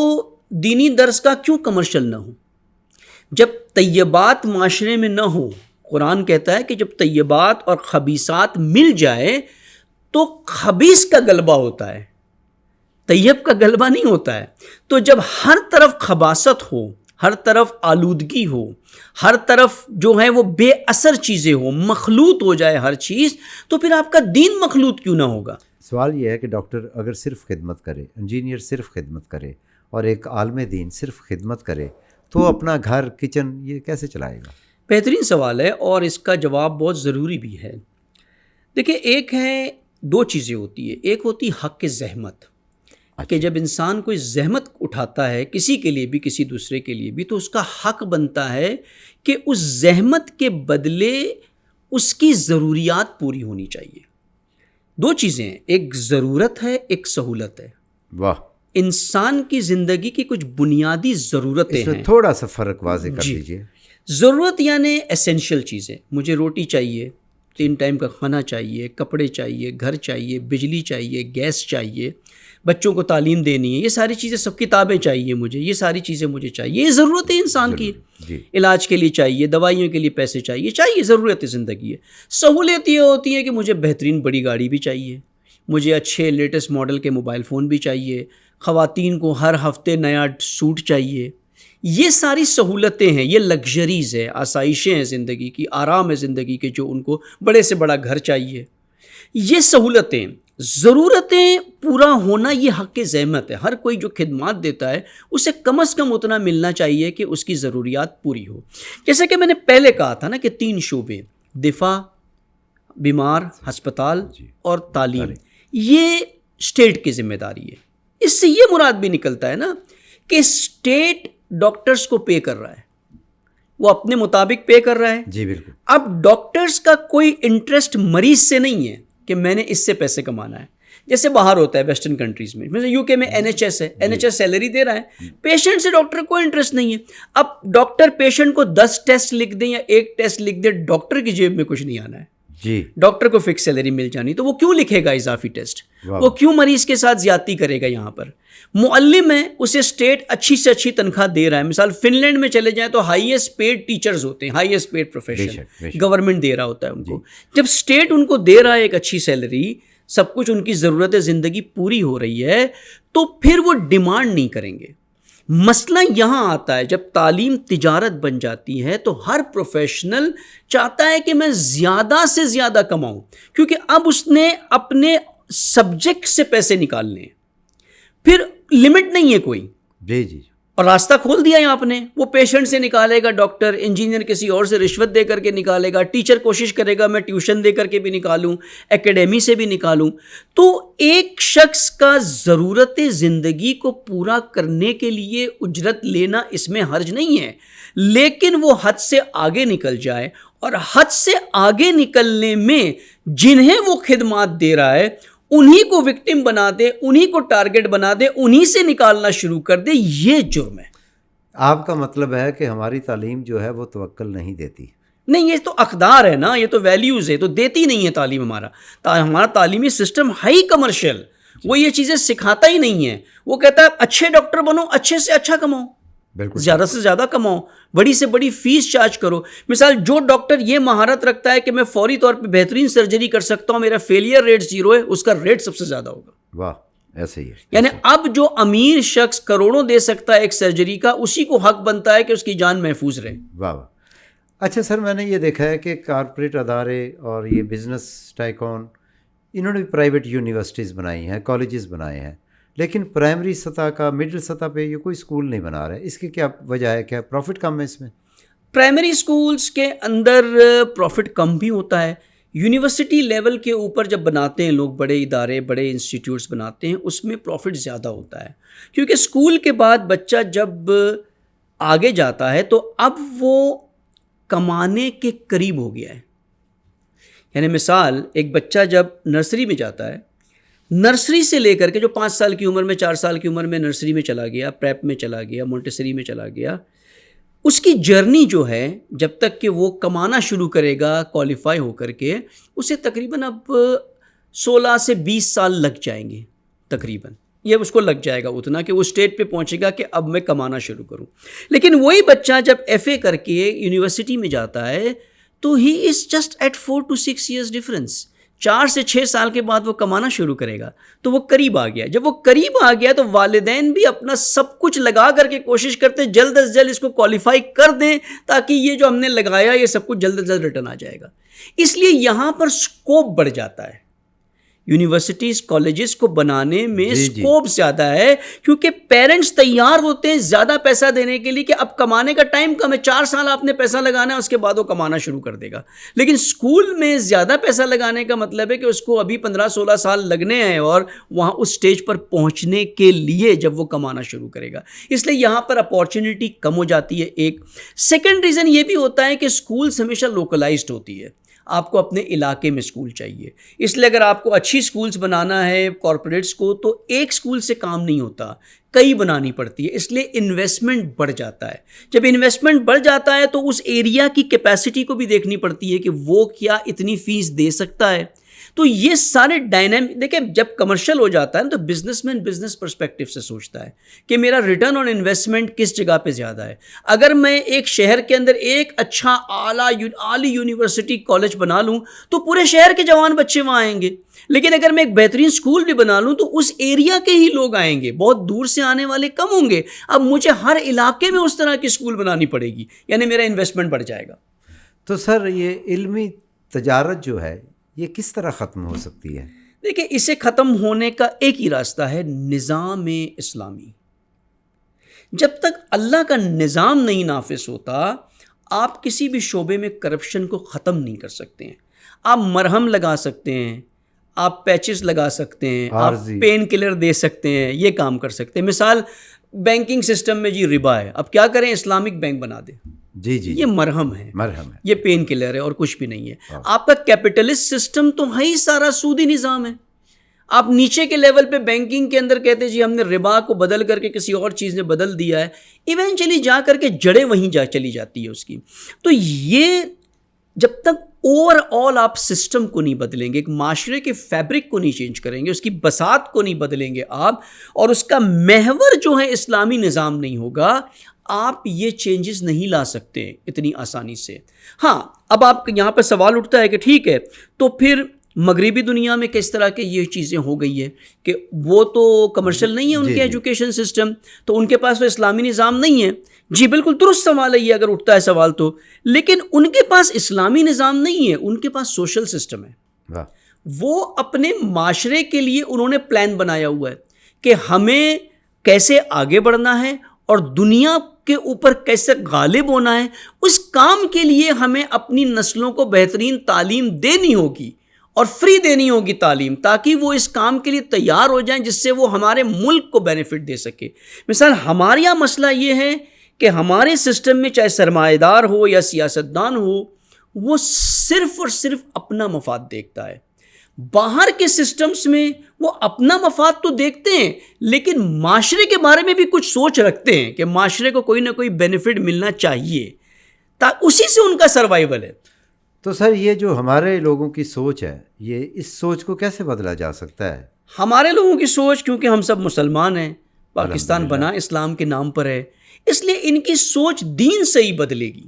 دینی درسگاہ کیوں کمرشل نہ ہو؟ جب طیبات معاشرے میں نہ ہو، قرآن کہتا ہے کہ جب طیبات اور خبیثات مل جائے تو خبیث کا غلبہ ہوتا ہے، طیب کا غلبہ نہیں ہوتا ہے. تو جب ہر طرف خباثت ہو، ہر طرف آلودگی ہو، ہر طرف جو ہے وہ بے اثر چیزیں ہو، مخلوط ہو جائے ہر چیز، تو پھر آپ کا دین مخلوط کیوں نہ ہوگا؟ سوال یہ ہے کہ ڈاکٹر اگر صرف خدمت کرے، انجینئر صرف خدمت کرے اور ایک عالم دین صرف خدمت کرے تو اپنا گھر، کچن یہ کیسے چلائے گا؟ بہترین سوال ہے اور اس کا جواب بہت ضروری بھی ہے. دیکھیں، ایک ہے دو چیزیں ہوتی ہیں. ایک ہوتی حق زحمت, کہ جب انسان کوئی زحمت اٹھاتا ہے کسی کے لیے بھی کسی دوسرے کے لیے بھی, تو اس کا حق بنتا ہے کہ اس زحمت کے بدلے اس کی ضروریات پوری ہونی چاہیے. دو چیزیں ہیں, ایک ضرورت ہے, ایک سہولت ہے. واہ. انسان کی زندگی کی کچھ بنیادی ضرورتیں ہیں. تھوڑا سا فرق واضح کر دیجیے. ضرورت یعنی ایسینشیل چیزیں. مجھے روٹی چاہیے, 3 ٹائم کا کھانا چاہیے, کپڑے چاہیے, گھر چاہیے, بجلی چاہیے, گیس چاہیے, بچوں کو تعلیم دینی ہے, یہ ساری چیزیں, سب کتابیں چاہیے مجھے, یہ ساری چیزیں مجھے چاہیے. یہ ضرورت ہے انسان کی. علاج کے لیے چاہیے, دوائیوں کے لیے پیسے چاہیے, ضرورت زندگی ہے. سہولت یہ ہوتی ہے کہ مجھے بہترین بڑی گاڑی بھی چاہیے, مجھے اچھے لیٹسٹ ماڈل کے موبائل فون بھی چاہیے, خواتین کو ہر ہفتے نیا سوٹ چاہیے. یہ ساری سہولتیں ہیں, یہ لگژریز ہے, آسائشیں ہیں زندگی کی, آرام ہے زندگی کے, جو ان کو بڑے سے بڑا گھر چاہیے. یہ سہولتیں. ضرورتیں پورا ہونا یہ حق زحمت ہے. ہر کوئی جو خدمات دیتا ہے اسے کم از کم اتنا ملنا چاہیے کہ اس کی ضروریات پوری ہو. جیسے کہ میں نے پہلے کہا تھا نا کہ 3 شعبے, دفاع, بیمار, ہسپتال اور تعلیم, یہ اسٹیٹ کی ذمہ داری ہے. اس سے یہ مراد بھی نکلتا ہے نا کہ اسٹیٹ ڈاکٹرز کو پے کر رہا ہے, وہ اپنے مطابق پے کر رہا ہے. جی بالکل. اب ڈاکٹرز کا کوئی انٹرسٹ مریض سے نہیں ہے کہ میں نے اس سے پیسے کمانا ہے. جیسے باہر ہوتا ہے ویسٹرن کنٹریز میں, مثلا یو کے میں NHS ہے, NHS سیلری دے رہا ہے, پیشنٹ سے ڈاکٹر کو انٹرسٹ نہیں ہے. اب ڈاکٹر پیشنٹ کو 10 ٹیسٹ لکھ دیں یا 1 ٹیسٹ لکھ دے, ڈاکٹر کی جیب میں کچھ نہیں آنا ہے. جی, ڈاکٹر کو فکس سیلری مل جانی, تو وہ کیوں لکھے گا اضافی ٹیسٹ؟ وہ کیوں مریض کے ساتھ زیادتی کرے گا؟ یہاں پر معلم ہے, اسے اسٹیٹ اچھی سے اچھی تنخواہ دے رہا ہے. مثال فن لینڈ میں چلے جائیں تو ہائیسٹ پیڈ ٹیچرز ہوتے ہیں, ہائیسٹ پیڈ پروفیشن گورنمنٹ دے رہا ہوتا ہے ان کو. جب اسٹیٹ ان کو دے رہا ہے ایک اچھی سیلری, سب کچھ ان کی ضرورت زندگی پوری ہو رہی ہے, تو پھر وہ ڈیمانڈ نہیں کریں گے. مسئلہ یہاں آتا ہے جب تعلیم تجارت بن جاتی ہے, تو ہر پروفیشنل چاہتا ہے کہ میں زیادہ سے زیادہ کماؤں, کیونکہ اب اس نے اپنے سبجیکٹ سے پیسے نکالنے ہیں, پھر لمٹ نہیں ہے کوئی. جی جی, اور راستہ کھول دیا ہے آپ نے. وہ پیشنٹ سے نکالے گا, ڈاکٹر, انجینئر کسی اور سے رشوت دے کر کے نکالے گا, ٹیچر کوشش کرے گا میں ٹیوشن دے کر کے بھی نکالوں, اکیڈمی سے بھی نکالوں. تو ایک شخص کا ضرورت زندگی کو پورا کرنے کے لیے اجرت لینا اس میں حرج نہیں ہے, لیکن وہ حد سے آگے نکل جائے, اور حد سے آگے نکلنے میں جنہیں وہ خدمات دے رہا ہے انہی کو وکٹم بنا دے, انہی کو ٹارگٹ بنا دے, انہی سے نکالنا شروع کر دے, یہ جرم ہے. آپ کا مطلب ہے کہ ہماری تعلیم جو ہے وہ توکل نہیں دیتی؟ نہیں, یہ تو اقدار ہے نا, یہ تو ویلیوز ہے, تو دیتی نہیں ہے تعلیم. ہمارا تعلیمی سسٹم ہائی کمرشل, وہ یہ چیزیں سکھاتا ہی نہیں ہے. وہ کہتا ہے اچھے ڈاکٹر بنو, اچھے سے اچھا کماؤ, بالکل زیادہ سے زیادہ کماؤ, بڑی سے بڑی فیس چارج کرو. مثال جو ڈاکٹر یہ مہارت رکھتا ہے کہ میں فوری طور پہ بہترین سرجری کر سکتا ہوں, میرا فیلئر ریٹ 0 ہے, اس کا ریٹ سب سے زیادہ ہوگا. واہ, ایسے ہی ہے. یعنی اب جو امیر شخص کروڑوں دے سکتا ہے ایک سرجری کا, اسی کو حق بنتا ہے کہ اس کی جان محفوظ رہے. واہ واہ. اچھا سر, میں نے یہ دیکھا ہے کہ کارپوریٹ ادارے اور یہ بزنس ٹائکون, انہوں نے بھی پرائیویٹ یونیورسٹیز بنائی ہیں, کالجز بنائے ہیں, لیکن پرائمری سطح کا, مڈل سطح پہ یہ کوئی اسکول نہیں بنا رہے. اس کی کیا وجہ ہے؟ کیا پروفٹ کم ہے اس میں؟ پرائمری اسکولس کے اندر پروفٹ کم بھی ہوتا ہے. یونیورسٹی لیول کے اوپر جب بناتے ہیں لوگ, بڑے ادارے, بڑے انسٹیٹیوٹس بناتے ہیں, اس میں پروفٹ زیادہ ہوتا ہے, کیونکہ اسکول کے بعد بچہ جب آگے جاتا ہے تو اب وہ کمانے کے قریب ہو گیا ہے. یعنی مثال, ایک بچہ جب نرسری میں جاتا ہے, نرسری سے لے کر کے جو 5 سال کی عمر میں, 4 سال کی عمر میں نرسری میں چلا گیا, پریپ میں چلا گیا, مونٹیسری میں چلا گیا, اس کی جرنی جو ہے جب تک کہ وہ کمانا شروع کرے گا کوالیفائی ہو کر کے, اسے تقریباً اب 16 سے 20 سال لگ جائیں گے تقریباً. یہ اس کو لگ جائے گا اتنا کہ وہ اسٹیٹ پہ پہنچے گا کہ اب میں کمانا شروع کروں. لیکن وہی بچہ جب FA کر کے یونیورسٹی میں جاتا ہے تو he is just at 4 to 6 years difference. 4 سے 6 سال کے بعد وہ کمانا شروع کرے گا, تو وہ قریب آ گیا. جب وہ قریب آ گیا تو والدین بھی اپنا سب کچھ لگا کر کے کوشش کرتے جلد از جلد اس کو کوالیفائی کر دیں, تاکہ یہ جو ہم نے لگایا یہ سب کچھ جلد از جلد ریٹرن آ جائے گا. اس لیے یہاں پر اسکوپ بڑھ جاتا ہے. یونیورسٹیز کالجز کو بنانے میں اسکوپ زیادہ ہے، کیونکہ پیرنٹس تیار ہوتے ہیں زیادہ پیسہ دینے کے لیے کہ اب کمانے کا ٹائم کم ہے، 4 سال آپ نے پیسہ لگانا ہے، اس کے بعد وہ کمانا شروع کر دے گا. لیکن اسکول میں زیادہ پیسہ لگانے کا مطلب ہے کہ اس کو ابھی 15-16 سال لگنے ہیں اور وہاں اس اسٹیج پر پہنچنے کے لیے جب وہ کمانا شروع کرے گا. اس لیے یہاں پر اپارچونیٹی کم ہو جاتی ہے. ایک سیکنڈ ریزن یہ بھی ہوتا ہے کہ اسکولس ہمیشہ لوکلائزڈ ہوتی ہے. آپ کو اپنے علاقے میں اسکول چاہیے، اس لیے اگر آپ کو اچھی اسکولس بنانا ہے کارپوریٹس کو تو ایک اسکول سے کام نہیں ہوتا، کئی بنانی پڑتی ہے. اس لیے انویسٹمنٹ بڑھ جاتا ہے. جب انویسٹمنٹ بڑھ جاتا ہے تو اس ایریا کی کیپیسٹی کو بھی دیکھنی پڑتی ہے کہ وہ کیا اتنی فیس دے سکتا ہے. تو یہ سارے ڈائنامک دیکھیں، جب کمرشل ہو جاتا ہے تو بزنس مین بزنس پرسپیکٹو سے سوچتا ہے کہ میرا ریٹرن آن انویسٹمنٹ کس جگہ پہ زیادہ ہے. اگر میں ایک شہر کے اندر ایک اچھا اعلیٰ یونیورسٹی کالج بنا لوں تو پورے شہر کے جوان بچے وہاں آئیں گے. لیکن اگر میں ایک بہترین اسکول بھی بنا لوں تو اس ایریا کے ہی لوگ آئیں گے، بہت دور سے آنے والے کم ہوں گے. اب مجھے ہر علاقے میں اس طرح کی اسکول بنانی پڑے گی، یعنی میرا انویسٹمنٹ بڑھ جائے گا. تو سر یہ علمی تجارت جو ہے یہ کس طرح ختم ہو سکتی ہے؟ دیکھیں، اسے ختم ہونے کا ایک ہی راستہ ہے، نظام اسلامی. جب تک اللہ کا نظام نہیں نافذ ہوتا آپ کسی بھی شعبے میں کرپشن کو ختم نہیں کر سکتے ہیں. آپ مرہم لگا سکتے ہیں، آپ پیچز لگا سکتے ہیں، آپ پین کلر دے سکتے ہیں، یہ کام کر سکتے ہیں. مثال بینکنگ سسٹم میں جی ربا ہے، اب کیا کریں، اسلامک بینک بنا دیں. جی یہ مرہم ہے، یہ پین کلر ہے اور کچھ بھی نہیں ہے. آپ کا کیپٹلسٹ سسٹم تو ہے ہی سارا سودی نظام ہے. آپ نیچے کے لیول پہ بینکنگ کے اندر کہتے ہیں جی ہم نے ربا کو بدل کر کے کسی اور چیز میں بدل دیا ہے، ایونچولی جا کر کے جڑیں وہیں چلی جاتی ہے اس کی. تو یہ جب تک اوور آل آپ سسٹم کو نہیں بدلیں گے، ایک معاشرے کے فیبرک کو نہیں چینج کریں گے، اس کی بساط کو نہیں بدلیں گے آپ، اور اس کا محور جو ہے اسلامی نظام نہیں ہوگا، آپ یہ چینجز نہیں لا سکتے اتنی آسانی سے. ہاں، اب آپ یہاں پہ سوال اٹھتا ہے کہ ٹھیک ہے تو پھر مغربی دنیا میں کس طرح کے یہ چیزیں ہو گئی ہے کہ وہ تو کمرشل نہیں ہے ان کے ایجوکیشن سسٹم، تو ان کے پاس تو اسلامی نظام نہیں ہے. جی بالکل درست سوال ہے یہ، اگر اٹھتا ہے سوال تو، لیکن ان کے پاس اسلامی نظام نہیں ہے، ان کے پاس سوشل سسٹم ہے. وہ اپنے معاشرے کے لیے انہوں نے پلان بنایا ہوا ہے کہ ہمیں کیسے آگے بڑھنا ہے اور دنیا کے اوپر کیسے غالب ہونا ہے. اس کام کے لیے ہمیں اپنی نسلوں کو بہترین تعلیم دینی ہوگی اور فری دینی ہوگی تعلیم، تاکہ وہ اس کام کے لیے تیار ہو جائیں جس سے وہ ہمارے ملک کو بینیفٹ دے سکے. مثال ہمارے یہاں مسئلہ یہ ہے کہ ہمارے سسٹم میں چاہے سرمایہ دار ہو یا سیاستدان ہو، وہ صرف اور صرف اپنا مفاد دیکھتا ہے. باہر کے سسٹمز میں وہ اپنا مفاد تو دیکھتے ہیں لیکن معاشرے کے بارے میں بھی کچھ سوچ رکھتے ہیں کہ معاشرے کو کوئی نہ کوئی بینیفٹ ملنا چاہیے، اسی سے ان کا سروائیول ہے. تو سر یہ جو ہمارے لوگوں کی سوچ ہے، یہ اس سوچ کو کیسے بدلا جا سکتا ہے؟ ہمارے لوگوں کی سوچ، کیونکہ ہم سب مسلمان ہیں، پاکستان بنا اسلام کے نام پر ہے، اس لیے ان کی سوچ دین سے ہی بدلے گی.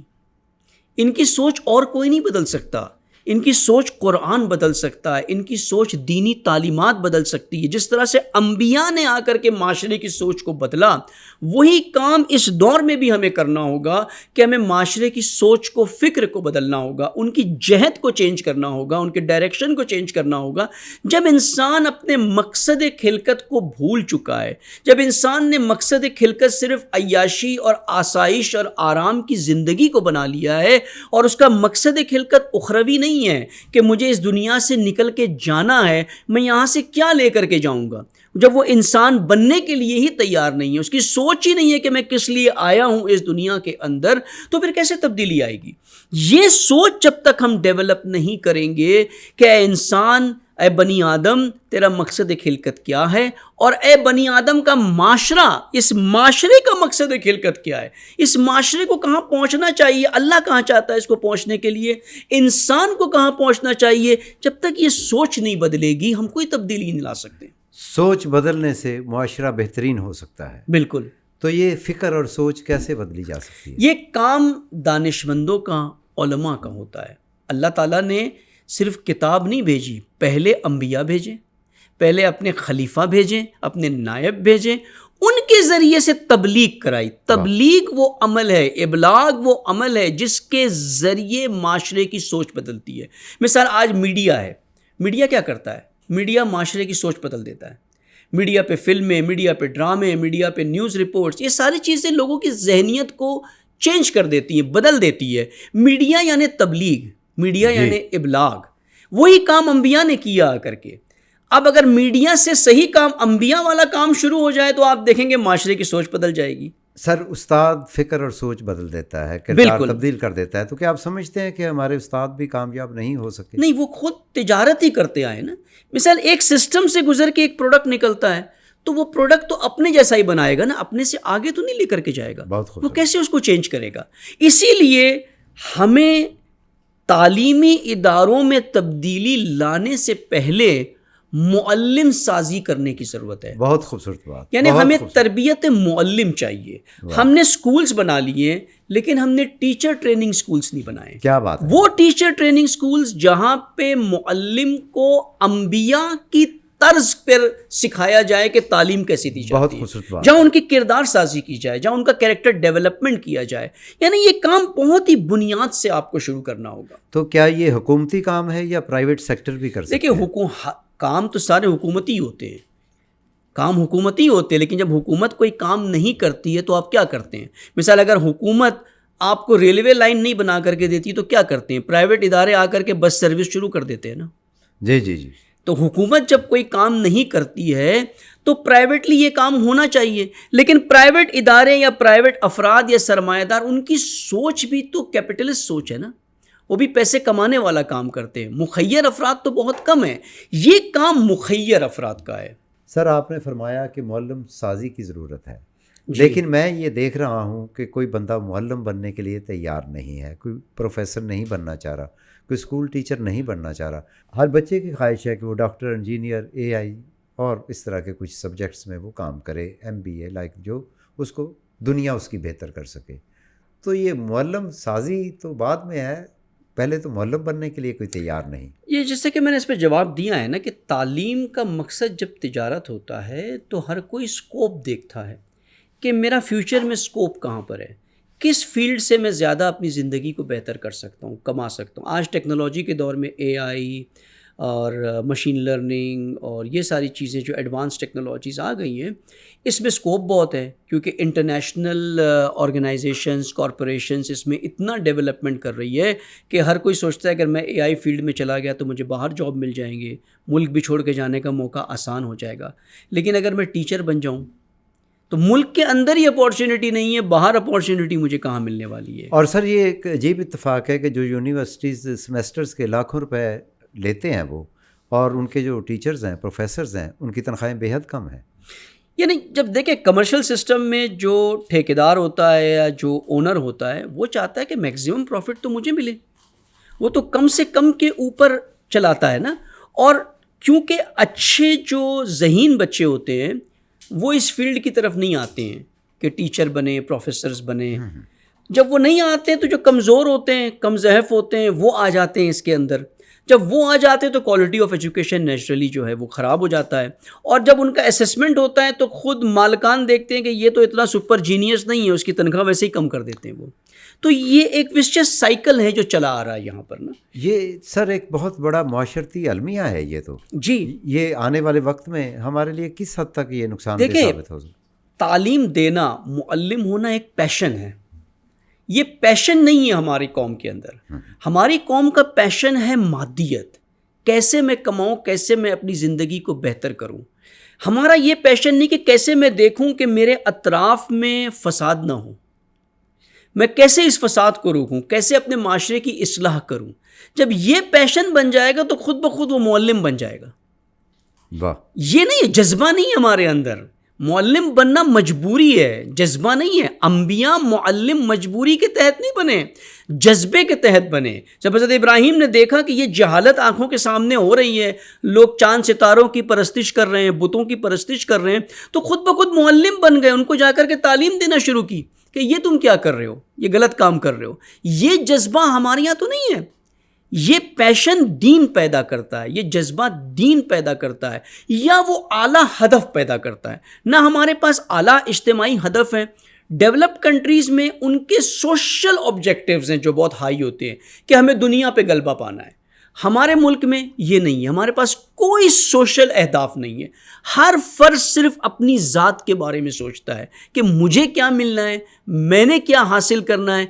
ان کی سوچ اور کوئی نہیں بدل سکتا. ان کی سوچ قرآن بدل سکتا ہے، ان کی سوچ دینی تعلیمات بدل سکتی ہے. جس طرح سے انبیاء نے آ کر کے معاشرے کی سوچ کو بدلا، وہی کام اس دور میں بھی ہمیں کرنا ہوگا کہ ہمیں معاشرے کی سوچ کو، فکر کو بدلنا ہوگا، ان کی جہت کو چینج کرنا ہوگا، ان کے ڈائریکشن کو چینج کرنا ہوگا. جب انسان اپنے مقصد خلقت کو بھول چکا ہے، جب انسان نے مقصد خلقت صرف عیاشی اور آسائش اور آرام کی زندگی کو بنا لیا ہے اور اس کا مقصد خلقت اخروی نہیں ہے کہ مجھے اس دنیا سے نکل کے جانا ہے، میں یہاں سے کیا لے کر کے جاؤں گا. جب وہ انسان بننے کے لیے ہی تیار نہیں ہے، اس کی سوچ ہی نہیں ہے کہ میں کس لیے آیا ہوں اس دنیا کے اندر، تو پھر کیسے تبدیلی آئے گی؟ یہ سوچ جب تک ہم ڈیولپ نہیں کریں گے کہ اے انسان، اے بنی آدم، تیرا مقصد خلقت کیا ہے، اور اے بنی آدم کا معاشرہ، اس معاشرے کا مقصد خلقت کیا ہے، اس معاشرے کو کہاں پہنچنا چاہیے، اللہ کہاں چاہتا ہے اس کو پہنچنے کے لیے، انسان کو کہاں پہنچنا چاہیے، جب تک یہ سوچ نہیں بدلے گی ہم کوئی تبدیلی نہیں لا سکتے. سوچ بدلنے سے معاشرہ بہترین ہو سکتا ہے. بالکل. تو یہ فکر اور سوچ کیسے بدلی جا سکتی ہے؟ یہ کام دانشمندوں کا، علماء کا ہوتا ہے. اللہ تعالیٰ نے صرف کتاب نہیں بھیجی، پہلے انبیاء بھیجے، پہلے اپنے خلیفہ بھیجے، اپنے نائب بھیجے، ان کے ذریعے سے تبلیغ کرائی. تبلیغ وہ عمل ہے، ابلاغ وہ عمل ہے جس کے ذریعے معاشرے کی سوچ بدلتی ہے. مثال آج میڈیا ہے، میڈیا کیا کرتا ہے؟ میڈیا معاشرے کی سوچ بدل دیتا ہے. میڈیا پہ فلمیں، میڈیا پہ ڈرامے، میڈیا پہ نیوز رپورٹس، یہ ساری چیزیں لوگوں کی ذہنیت کو چینج کر دیتی ہیں، بدل دیتی ہے. میڈیا یعنی تبلیغ، میڈیا یعنی ابلاغ. وہی کام انبیاء نے کیا کر کے. اب اگر میڈیا سے صحیح کام، انبیاء والا کام شروع ہو جائے تو آپ دیکھیں گے معاشرے کی سوچ بدل جائے گی. سر استاد فکر اور سوچ بدل دیتا ہے، کردار تبدیل کر دیتا ہے. تو کیا آپ سمجھتے ہیں کہ ہمارے استاد بھی کامیاب نہیں ہو سکے؟ نہیں، وہ خود تجارت ہی کرتے آئے نا. مثال ایک سسٹم سے گزر کے ایک پروڈکٹ نکلتا ہے تو وہ پروڈکٹ تو اپنے جیسا ہی بنائے گا نا، اپنے سے آگے تو نہیں لے کر کے جائے گا. وہ کیسے اس کو چینج کرے گا؟ اسی لیے ہمیں تعلیمی اداروں میں تبدیلی لانے سے پہلے معلم سازی کرنے کی ضرورت ہے. بہت خوبصورت بات. یعنی ہمیں تربیت معلم چاہیے. ہم نے سکولز بنا لیے لیکن ہم نے ٹیچر ٹریننگ سکولز نہیں بنائے. کیا بات ہے. وہ ٹیچر ٹریننگ سکولز جہاں پہ معلم کو انبیاء کی طرز پر سکھایا جائے کہ تعلیم کیسی دی جاتی ہے، جہاں ان کی کردار سازی کی جائے، جہاں ان کا کیریکٹر ڈیولپمنٹ کیا جائے. یعنی یہ کام بہت ہی بنیاد سے آپ کو شروع کرنا ہوگا. تو کیا یہ حکومتی کام ہے یا پرائیویٹ سیکٹر بھی کر سکتے ہیں؟ دیکھیں، کام تو سارے حکومتی ہوتے ہیں، کام حکومتی ہوتے ہیں، لیکن جب حکومت کوئی کام نہیں کرتی ہے تو آپ کیا کرتے ہیں؟ مثال اگر حکومت آپ کو ریلوے لائن نہیں بنا کر کے دیتی تو کیا کرتے ہیں؟ پرائیویٹ ادارے آ کر کے بس سروس شروع کر دیتے ہیں نا. جی. تو حکومت جب کوئی کام نہیں کرتی ہے تو پرائیویٹلی یہ کام ہونا چاہیے. لیکن پرائیویٹ ادارے یا پرائیویٹ افراد یا سرمایہ دار، ان کی سوچ بھی تو کیپٹلسٹ سوچ ہے نا، وہ بھی پیسے کمانے والا کام کرتے ہیں. مخیر افراد تو بہت کم ہیں. یہ کام مخیر افراد کا ہے. سر آپ نے فرمایا کہ معلم سازی کی ضرورت ہے، لیکن میں یہ دیکھ رہا ہوں کہ کوئی بندہ معلم بننے کے لیے تیار نہیں ہے. کوئی پروفیسر نہیں بننا چاہ رہا، کوئی اسکول ٹیچر نہیں بننا چاہ رہا. ہر بچے کی خواہش ہے کہ وہ ڈاکٹر، انجینئر، AI اور اس طرح کے کچھ سبجیکٹس میں وہ کام کرے، MBA لائک، جو اس کو دنیا اس کی بہتر کر سکے. تو یہ معلم سازی تو بعد میں ہے، پہلے تو معلم بننے کے لیے کوئی تیار نہیں. یہ جیسے کہ میں نے اس پہ جواب دیا ہے نا کہ تعلیم کا مقصد جب تجارت ہوتا ہے تو ہر کوئی اسکوپ دیکھتا ہے کہ میرا فیوچر میں اسکوپ کہاں پر ہے، کس فیلڈ سے میں زیادہ اپنی زندگی کو بہتر کر سکتا ہوں، کما سکتا ہوں. آج ٹیکنالوجی کے دور میں AI اور مشین لرننگ اور یہ ساری چیزیں جو ایڈوانس ٹیکنالوجیز آ گئی ہیں، اس میں اسکوپ بہت ہے، کیونکہ انٹرنیشنل آرگنائزیشنز، کارپوریشنز اس میں اتنا ڈیولپمنٹ کر رہی ہے کہ ہر کوئی سوچتا ہے اگر میں AI فیلڈ میں چلا گیا تو مجھے باہر جاب مل جائیں گے، ملک بھی چھوڑ کے جانے کا موقع آسان ہو جائے گا. لیکن اگر میں ٹیچر بن جاؤں تو ملک کے اندر ہی اپارچونٹی نہیں ہے، باہر اپارچونٹی مجھے کہاں ملنے والی ہے. اور سر یہ ایک عجیب اتفاق ہے کہ جو یونیورسٹیز سیمیسٹرز کے لاکھوں روپے لیتے ہیں وہ، اور ان کے جو ٹیچرز ہیں، پروفیسرز ہیں، ان کی تنخواہیں بے حد کم ہیں. یعنی جب دیکھیں کمرشل سسٹم میں جو ٹھیکیدار ہوتا ہے یا جو اونر ہوتا ہے وہ چاہتا ہے کہ میکسیمم پروفٹ تو مجھے ملے، وہ تو کم سے کم کے اوپر چلاتا ہے نا. اور کیونکہ اچھے جو ذہین بچے ہوتے ہیں وہ اس فیلڈ کی طرف نہیں آتے ہیں کہ ٹیچر بنے، پروفیسرز بنے. جب وہ نہیں آتے تو جو کمزور ہوتے ہیں، کم ضعف ہوتے ہیں، وہ آ جاتے ہیں اس کے اندر. جب وہ آ جاتے ہیں تو کوالٹی آف ایجوکیشن نیچرلی جو ہے وہ خراب ہو جاتا ہے. اور جب ان کا اسیسمنٹ ہوتا ہے تو خود مالکان دیکھتے ہیں کہ یہ تو اتنا سپر جینیس نہیں ہے، اس کی تنخواہ ویسے ہی کم کر دیتے ہیں وہ. تو یہ ایک وسچس سائیکل ہے جو چلا آ رہا ہے یہاں پر نا. یہ سر ایک بہت بڑا معاشرتی المیہ ہے یہ تو. جی، یہ آنے والے وقت میں ہمارے لیے کس حد تک یہ نقصان دہ ثابت ہو سکتا ہے؟ تعلیم دینا، معلم ہونا ایک پیشن ہے. یہ پیشن نہیں ہے ہماری قوم کے اندر. ہماری قوم کا پیشن ہے مادیت، کیسے میں کماؤں، کیسے میں اپنی زندگی کو بہتر کروں. ہمارا یہ پیشن نہیں کہ کیسے میں دیکھوں کہ میرے اطراف میں فساد نہ ہو، میں کیسے اس فساد کو روکوں، کیسے اپنے معاشرے کی اصلاح کروں. جب یہ پیشن بن جائے گا تو خود بخود وہ معلم بن جائے گا. واہ، یہ نہیں ہے، جذبہ نہیں ہے ہمارے اندر. معلم بننا مجبوری ہے، جذبہ نہیں ہے. انبیاء معلم مجبوری کے تحت نہیں بنے، جذبے کے تحت بنے. جب حضرت ابراہیم نے دیکھا کہ یہ جہالت آنکھوں کے سامنے ہو رہی ہے، لوگ چاند ستاروں کی پرستش کر رہے ہیں، بتوں کی پرستش کر رہے ہیں، تو خود بخود معلم بن گئے. ان کو جا کر کے تعلیم دینا شروع کی کہ یہ تم کیا کر رہے ہو، یہ غلط کام کر رہے ہو. یہ جذبہ ہمارے یہاں تو نہیں ہے. یہ پیشن دین پیدا کرتا ہے، یہ جذبہ دین پیدا کرتا ہے، یا وہ اعلیٰ ہدف پیدا کرتا ہے. نہ ہمارے پاس اعلیٰ اجتماعی ہدف ہیں. ڈیولپ کنٹریز میں ان کے سوشل آبجیکٹیوز ہیں جو بہت ہائی ہوتے ہیں کہ ہمیں دنیا پہ غلبہ پانا ہے، ہمارے ملک میں یہ نہیں ہے. ہمارے پاس کوئی سوشل اہداف نہیں ہے. ہر فرد صرف اپنی ذات کے بارے میں سوچتا ہے کہ مجھے کیا ملنا ہے, میں نے کیا حاصل کرنا ہے,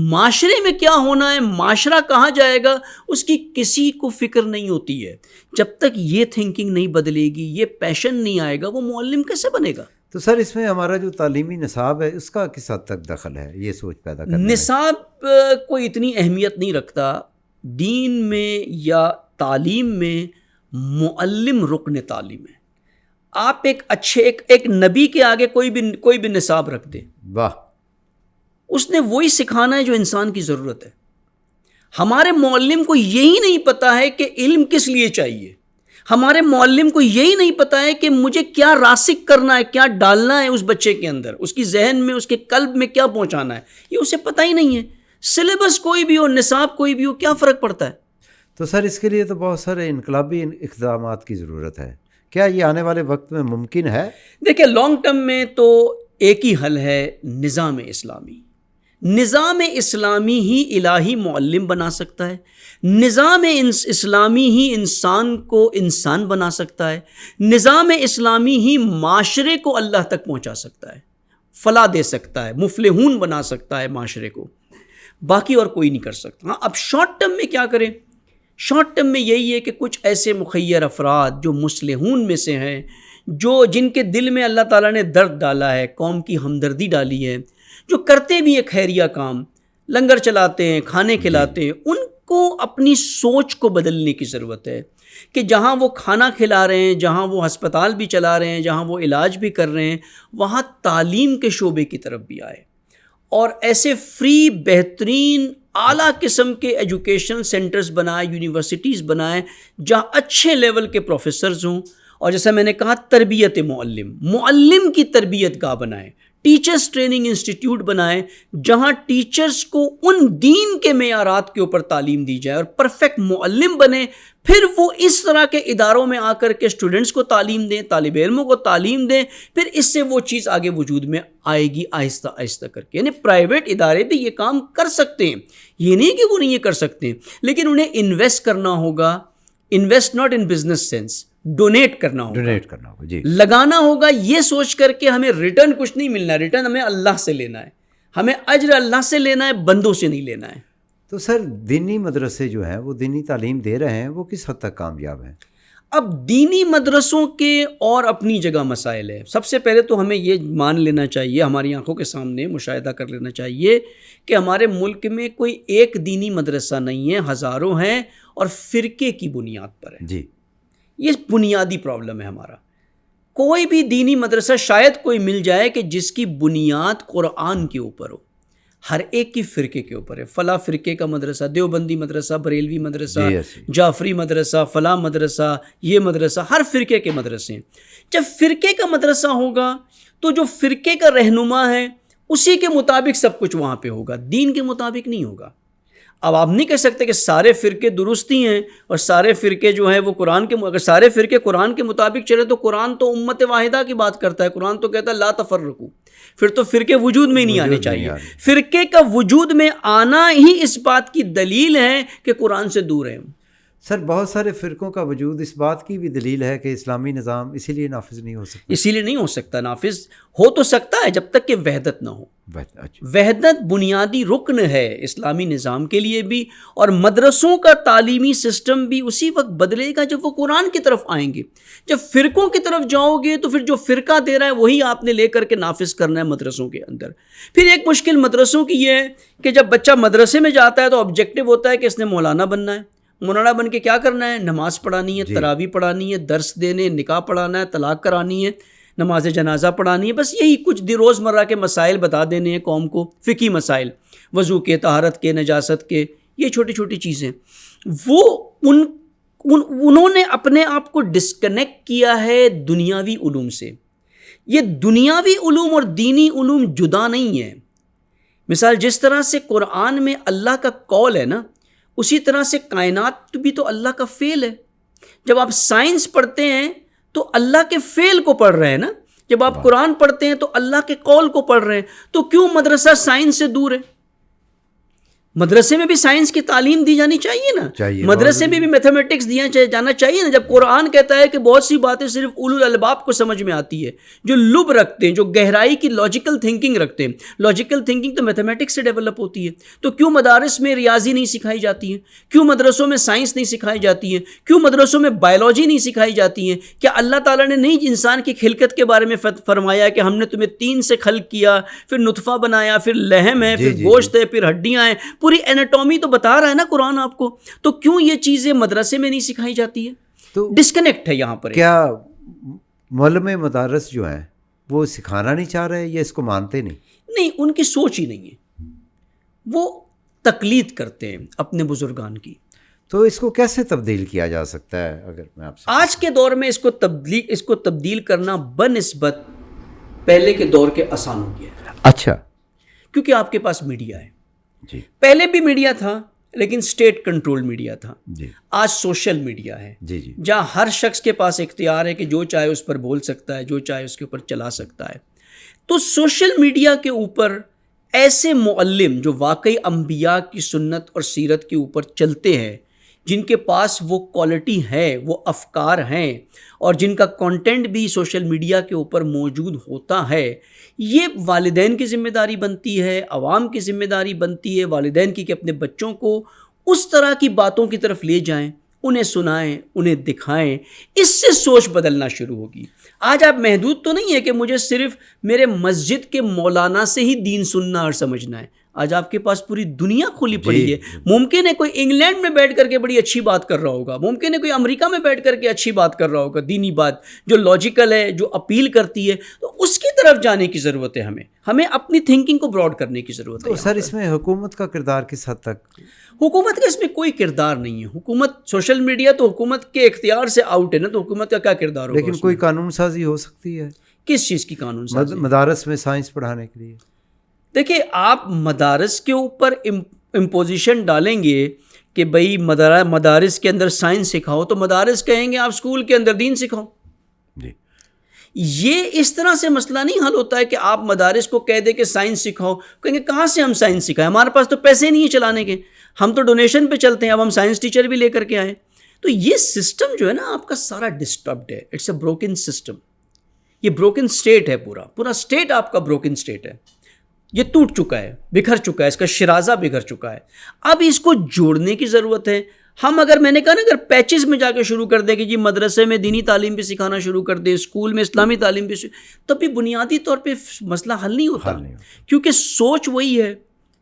معاشرے میں کیا ہونا ہے, معاشرہ کہاں جائے گا, اس کی کسی کو فکر نہیں ہوتی ہے. جب تک یہ تھنکنگ نہیں بدلے گی, یہ پیشن نہیں آئے گا, وہ معلم کیسے بنے گا؟ تو سر اس میں ہمارا جو تعلیمی نصاب ہے اس کا کس حد تک دخل ہے یہ سوچ پیدا کرنے میں؟ نصاب کوئی اتنی اہمیت نہیں رکھتا. دین میں یا تعلیم میں معلم رکن تعلیم ہے. آپ ایک اچھے ایک نبی کے آگے کوئی بھی نصاب رکھ دے, واہ, اس نے وہی سکھانا ہے جو انسان کی ضرورت ہے. ہمارے معلم کو یہی نہیں پتا ہے کہ علم کس لیے چاہیے. ہمارے معلم کو یہی نہیں پتا ہے کہ مجھے کیا راسخ کرنا ہے, کیا ڈالنا ہے اس بچے کے اندر, اس کی ذہن میں, اس کے قلب میں کیا پہنچانا ہے. یہ اسے پتہ ہی نہیں ہے. سلیبس کوئی بھی ہو, نصاب کوئی بھی ہو, کیا فرق پڑتا ہے؟ تو سر اس کے لیے تو بہت سارے انقلابی اقدامات کی ضرورت ہے. کیا یہ آنے والے وقت میں ممکن ہے؟ دیکھیں, لانگ ٹرم میں تو ایک ہی حل ہے, نظام اسلامی. نظام اسلامی ہی الہی معلم بنا سکتا ہے. نظام اسلامی ہی انسان کو انسان بنا سکتا ہے. نظام اسلامی ہی معاشرے کو اللہ تک پہنچا سکتا ہے, فلاح دے سکتا ہے, مفلحون بنا سکتا ہے معاشرے کو. باقی اور کوئی نہیں کر سکتا. ہاں, اب شارٹ ٹرم میں کیا کریں؟ شارٹ ٹرم میں یہی ہے کہ کچھ ایسے مخیر افراد جو مصلحون میں سے ہیں, جن کے دل میں اللہ تعالیٰ نے درد ڈالا ہے, قوم کی ہمدردی ڈالی ہے, جو کرتے بھی ایک خیریہ کام, لنگر چلاتے ہیں, کھانے کھلاتے ہیں, ان کو اپنی سوچ کو بدلنے کی ضرورت ہے کہ جہاں وہ کھانا کھلا رہے ہیں, جہاں وہ ہسپتال بھی چلا رہے ہیں, جہاں وہ علاج بھی کر رہے ہیں, وہاں تعلیم کے شعبے کی طرف بھی آئے اور ایسے فری, بہترین, اعلیٰ قسم کے ایجوکیشن سینٹرز بنائے, یونیورسٹیز بنائے, جہاں اچھے لیول کے پروفیسرز ہوں. اور جیسا میں نے کہا, تربیت معلم کی تربیت گاہ بنائے, ٹیچرز ٹریننگ انسٹیٹیوٹ بنائے, جہاں ٹیچرز کو ان دین کے معیارات کے اوپر تعلیم دی جائے اور پرفیکٹ معلم بنے. پھر وہ اس طرح کے اداروں میں آ کر کے اسٹوڈنٹس کو تعلیم دیں, طالب علموں کو تعلیم دیں. پھر اس سے وہ چیز آگے وجود میں آئے گی آہستہ آہستہ کر کے. یعنی پرائیویٹ ادارے بھی یہ کام کر سکتے ہیں, یہ نہیں کہ وہ نہیں یہ کر سکتے ہیں, لیکن انہیں انویسٹ کرنا ہوگا. Invest not in business sense, donate کرنا ہوگا, جی, لگانا ہوگا, یہ سوچ کر کہ ہمیں ریٹرن کچھ نہیں ملنا ہے. ریٹرن ہمیں اللہ سے لینا ہے, ہمیں اجر اللہ سے لینا ہے, بندوں سے نہیں لینا ہے. تو سر دینی مدرسے جو ہیں وہ دینی تعلیم دے رہے ہیں, وہ کس حد تک کامیاب ہیں؟ اب دینی مدرسوں کے اور اپنی جگہ مسائل ہے. سب سے پہلے تو ہمیں یہ مان لینا چاہیے, ہماری آنکھوں کے سامنے مشاہدہ کر لینا چاہیے کہ ہمارے ملک میں کوئی ایک دینی مدرسہ نہیں ہے, ہزاروں ہیں اور فرقے کی بنیاد پر ہے. جی, یہ بنیادی پرابلم ہے ہمارا. کوئی بھی دینی مدرسہ شاید کوئی مل جائے کہ جس کی بنیاد قرآن کے اوپر ہو. ہر ایک کی فرقے کے اوپر ہے. فلاں فرقے کا مدرسہ, دیوبندی مدرسہ, بریلوی مدرسہ, جعفری مدرسہ, فلاں مدرسہ, یہ مدرسہ, ہر فرقے کے مدرسے ہیں. جب فرقے کا مدرسہ ہوگا تو جو فرقے کا رہنما ہے اسی کے مطابق سب کچھ وہاں پہ ہوگا, دین کے مطابق نہیں ہوگا. اب آپ نہیں کہہ سکتے کہ سارے فرقے درستی ہیں اور سارے فرقے جو ہیں وہ قرآن کے, اگر سارے فرقے قرآن کے مطابق چلے تو قرآن تو امت واحدہ کی بات کرتا ہے. قرآن تو کہتا ہے لا تفرقوا, پھر تو فرقے وجود میں نہیں آنے چاہیے. فرقے کا وجود میں آنا ہی اس بات کی دلیل ہے کہ قرآن سے دور ہیں. سر بہت سارے فرقوں کا وجود اس بات کی بھی دلیل ہے کہ اسلامی نظام اسی لیے نافذ نہیں ہو سکتا. اسی لیے نہیں ہو سکتا. نافذ ہو تو سکتا ہے جب تک کہ وحدت نہ ہو. وحدت بنیادی رکن ہے اسلامی نظام کے لیے بھی, اور مدرسوں کا تعلیمی سسٹم بھی اسی وقت بدلے گا جب وہ قرآن کی طرف آئیں گے. جب فرقوں کی طرف جاؤ گے تو پھر جو فرقہ دے رہا ہے وہی آپ نے لے کر کے نافذ کرنا ہے مدرسوں کے اندر. پھر ایک مشکل مدرسوں کی یہ ہے کہ جب بچہ مدرسے میں جاتا ہے تو آبجیکٹو ہوتا ہے کہ اس نے مولانا بننا ہے. مولانا بن کے کیا کرنا ہے؟ نماز پڑھانی ہے, تراویح پڑھانی ہے, درس دینے, نکاح پڑھانا ہے, طلاق کرانی ہے, نماز جنازہ پڑھانی ہے. بس یہی کچھ روزمرہ کے مسائل بتا دینے ہیں قوم کو, فقہی مسائل, وضو کے, طہارت کے, نجاست کے, یہ چھوٹی چھوٹی چیزیں. وہ انہوں نے اپنے آپ کو ڈسکنیکٹ کیا ہے دنیاوی علوم سے. یہ دنیاوی علوم اور دینی علوم جدا نہیں ہیں. مثال جس طرح سے قرآن میں اللہ کا قول ہے نا, اسی طرح سے کائنات بھی تو اللہ کا فعل ہے. جب آپ سائنس پڑھتے ہیں تو اللہ کے فعل کو پڑھ رہے ہیں نا, جب آپ قرآن پڑھتے ہیں تو اللہ کے قول کو پڑھ رہے ہیں. تو کیوں مدرسہ سائنس سے دور ہے؟ مدرسے میں بھی سائنس کی تعلیم دی جانی چاہیے نا، مدرسے میں بھی میتھمیٹکس دیا جانا چاہیے نا. جب قرآن کہتا ہے کہ بہت سی باتیں صرف اولو الالباب کو سمجھ میں آتی ہے، جو لب رکھتے ہیں، جو گہرائی کی لاجیکل تھنکنگ رکھتے ہیں. لاجیکل تھنکنگ تو میتھمیٹکس سے ڈیولپ ہوتی ہے. تو کیوں مدارس میں ریاضی نہیں سکھائی جاتی ہے؟ کیوں مدرسوں میں سائنس نہیں سکھائی جاتی ہے؟ کیوں مدرسوں میں بایولوجی نہیں سکھائی جاتی ہے؟ کیا اللہ تعالیٰ نے نہیں انسان کی خلقت کے بارے میں فرمایا کہ ہم نے تمہیں 3 سے خلق کیا، پھر نطفہ بنایا، پھر لحم ہے، پھر گوشت ہے، پھر ہڈیاں ہیں، پوری ایناٹومی تو بتا رہا ہے نا قرآن آپ کو. تو کیوں یہ چیزیں مدرسے میں نہیں سکھائی جاتی ہے؟ تو ڈسکنیکٹ ہے یہاں پر. کیا معلم مدارس جو ہیں وہ سکھانا نہیں چاہ رہے یا اس کو مانتے نہیں؟ ان کی سوچ ہی نہیں ہے، وہ تقلید کرتے ہیں اپنے بزرگان کی. تو اس کو کیسے تبدیل کیا جا سکتا ہے؟ اگر میں آپ سے آج کے دور میں اس کو تبدیل کرنا بنسبت پہلے کے دور کے آسان ہو گیا ہے. اچھا. کیونکہ آپ کے پاس میڈیا ہے. جی. پہلے بھی میڈیا تھا لیکن اسٹیٹ کنٹرول میڈیا تھا. جی. آج سوشل میڈیا ہے. جی جی. جہاں ہر شخص کے پاس اختیار ہے کہ جو چاہے اس پر بول سکتا ہے، جو چاہے اس کے اوپر چلا سکتا ہے. تو سوشل میڈیا کے اوپر ایسے معلم جو واقعی انبیاء کی سنت اور سیرت کے اوپر چلتے ہیں، جن کے پاس وہ کوالٹی ہے، وہ افکار ہیں، اور جن کا کنٹینٹ بھی سوشل میڈیا کے اوپر موجود ہوتا ہے، یہ والدین کی ذمہ داری بنتی ہے، عوام کی ذمہ داری بنتی ہے والدین کی کہ اپنے بچوں کو اس طرح کی باتوں کی طرف لے جائیں، انہیں سنائیں، انہیں دکھائیں. اس سے سوچ بدلنا شروع ہوگی. آج آپ محدود تو نہیں ہے کہ مجھے صرف میرے مسجد کے مولانا سے ہی دین سننا اور سمجھنا ہے. آج آپ کے پاس پوری دنیا کھلی پڑی ہے. ممکن ہے کوئی انگلینڈ میں بیٹھ کر کے بڑی اچھی بات کر رہا ہوگا، ممکن ہے کوئی امریکہ میں بیٹھ کر کے اچھی بات کر رہا ہوگا، دینی بات جو لاجیکل ہے، جو اپیل کرتی ہے. تو اس کی طرف جانے کی ضرورت ہے. ہمیں اپنی تھنکنگ کو براڈ کرنے کی ضرورت ہے. تو سر اس میں حکومت کا کردار کس حد تک؟ حکومت کا اس میں کوئی کردار نہیں ہے. حکومت، سوشل میڈیا تو حکومت کے اختیار سے آؤٹ ہے نا، تو حکومت کا کیا کردار ہوگا؟ لیکن کوئی قانون سازی ہو سکتی ہے. کس چیز کی قانون سازی؟ مدارس میں سائنس پڑھانے کے لیے. دیکھیں، آپ مدارس کے اوپر امپوزیشن ڈالیں گے کہ بھئی مدارس کے اندر سائنس سکھاؤ، تو مدارس کہیں گے آپ اسکول کے اندر دین سکھاؤ. جی. یہ اس طرح سے مسئلہ نہیں حل ہوتا ہے کہ آپ مدارس کو کہہ دیں کہ سائنس سکھاؤ. کہیں گے کہاں سے ہم سائنس سکھائیں، ہمارے پاس تو پیسے نہیں ہیں چلانے کے، ہم تو ڈونیشن پہ چلتے ہیں، اب ہم سائنس ٹیچر بھی لے کر کے آئے. تو یہ سسٹم جو ہے نا آپ کا سارا ڈسٹربڈ ہے. It's a broken system. یہ بروکن اسٹیٹ ہے. پورا اسٹیٹ آپ کا بروکن اسٹیٹ ہے. یہ ٹوٹ چکا ہے، بکھر چکا ہے، اس کا شرازہ بکھر چکا ہے. اب اس کو جوڑنے کی ضرورت ہے. ہم اگر، میں نے کہا نا، اگر پیچز میں جا کے شروع کر دیں کہ جی مدرسے میں دینی تعلیم بھی سکھانا شروع کر دیں، اسکول میں اسلامی تعلیم بھی، تب بھی بنیادی طور پہ مسئلہ حل نہیں ہوتا. کیونکہ سوچ وہی ہے.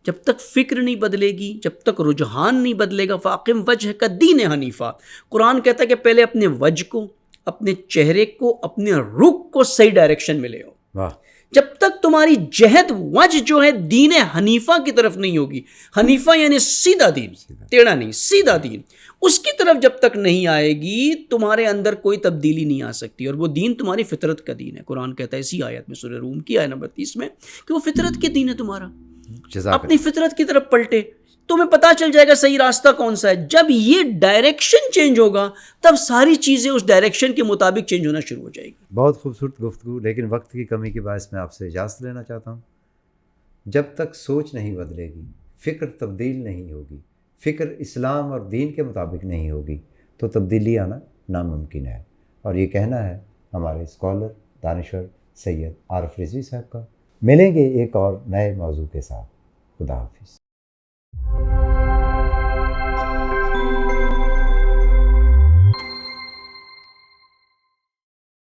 جب تک فکر نہیں بدلے گی، جب تک رجحان نہیں بدلے گا. فاقم وجہ کا دین حنیفہ. قرآن کہتا ہے کہ پہلے اپنے وجہ کو، اپنے چہرے کو، اپنے رخ کو صحیح ڈائریکشن میں لے آؤ. واہ. جب تک تمہاری جہد وجہ جو ہے دین حنیفہ کی طرف نہیں ہوگی، حنیفہ یعنی سیدھا دین، ٹیڑھا نہیں، سیدھا دین، اس کی طرف جب تک نہیں آئے گی تمہارے اندر کوئی تبدیلی نہیں آ سکتی. اور وہ دین تمہاری فطرت کا دین ہے. قرآن کہتا ہے اسی آیت میں، سورہ روم کی آیت نمبر 30 میں، کہ وہ فطرت کے دین ہے تمہارا. اپنی فطرت کی طرف پلٹے، تمہیں پتہ چل جائے گا صحیح راستہ کون سا ہے. جب یہ ڈائریکشن چینج ہوگا تب ساری چیزیں اس ڈائریکشن کے مطابق چینج ہونا شروع ہو جائے گی. بہت خوبصورت گفتگو، لیکن وقت کی کمی کے باعث میں آپ سے اجازت لینا چاہتا ہوں. جب تک سوچ نہیں بدلے گی، فکر تبدیل نہیں ہوگی، فکر اسلام اور دین کے مطابق نہیں ہوگی، تو تبدیلی آنا ناممکن ہے. اور یہ کہنا ہے ہمارے اسکالر دانشور سید عارف رضوی صاحب کا. ملیں گے ایک اور نئے موضوع کے ساتھ. خدا حافظ.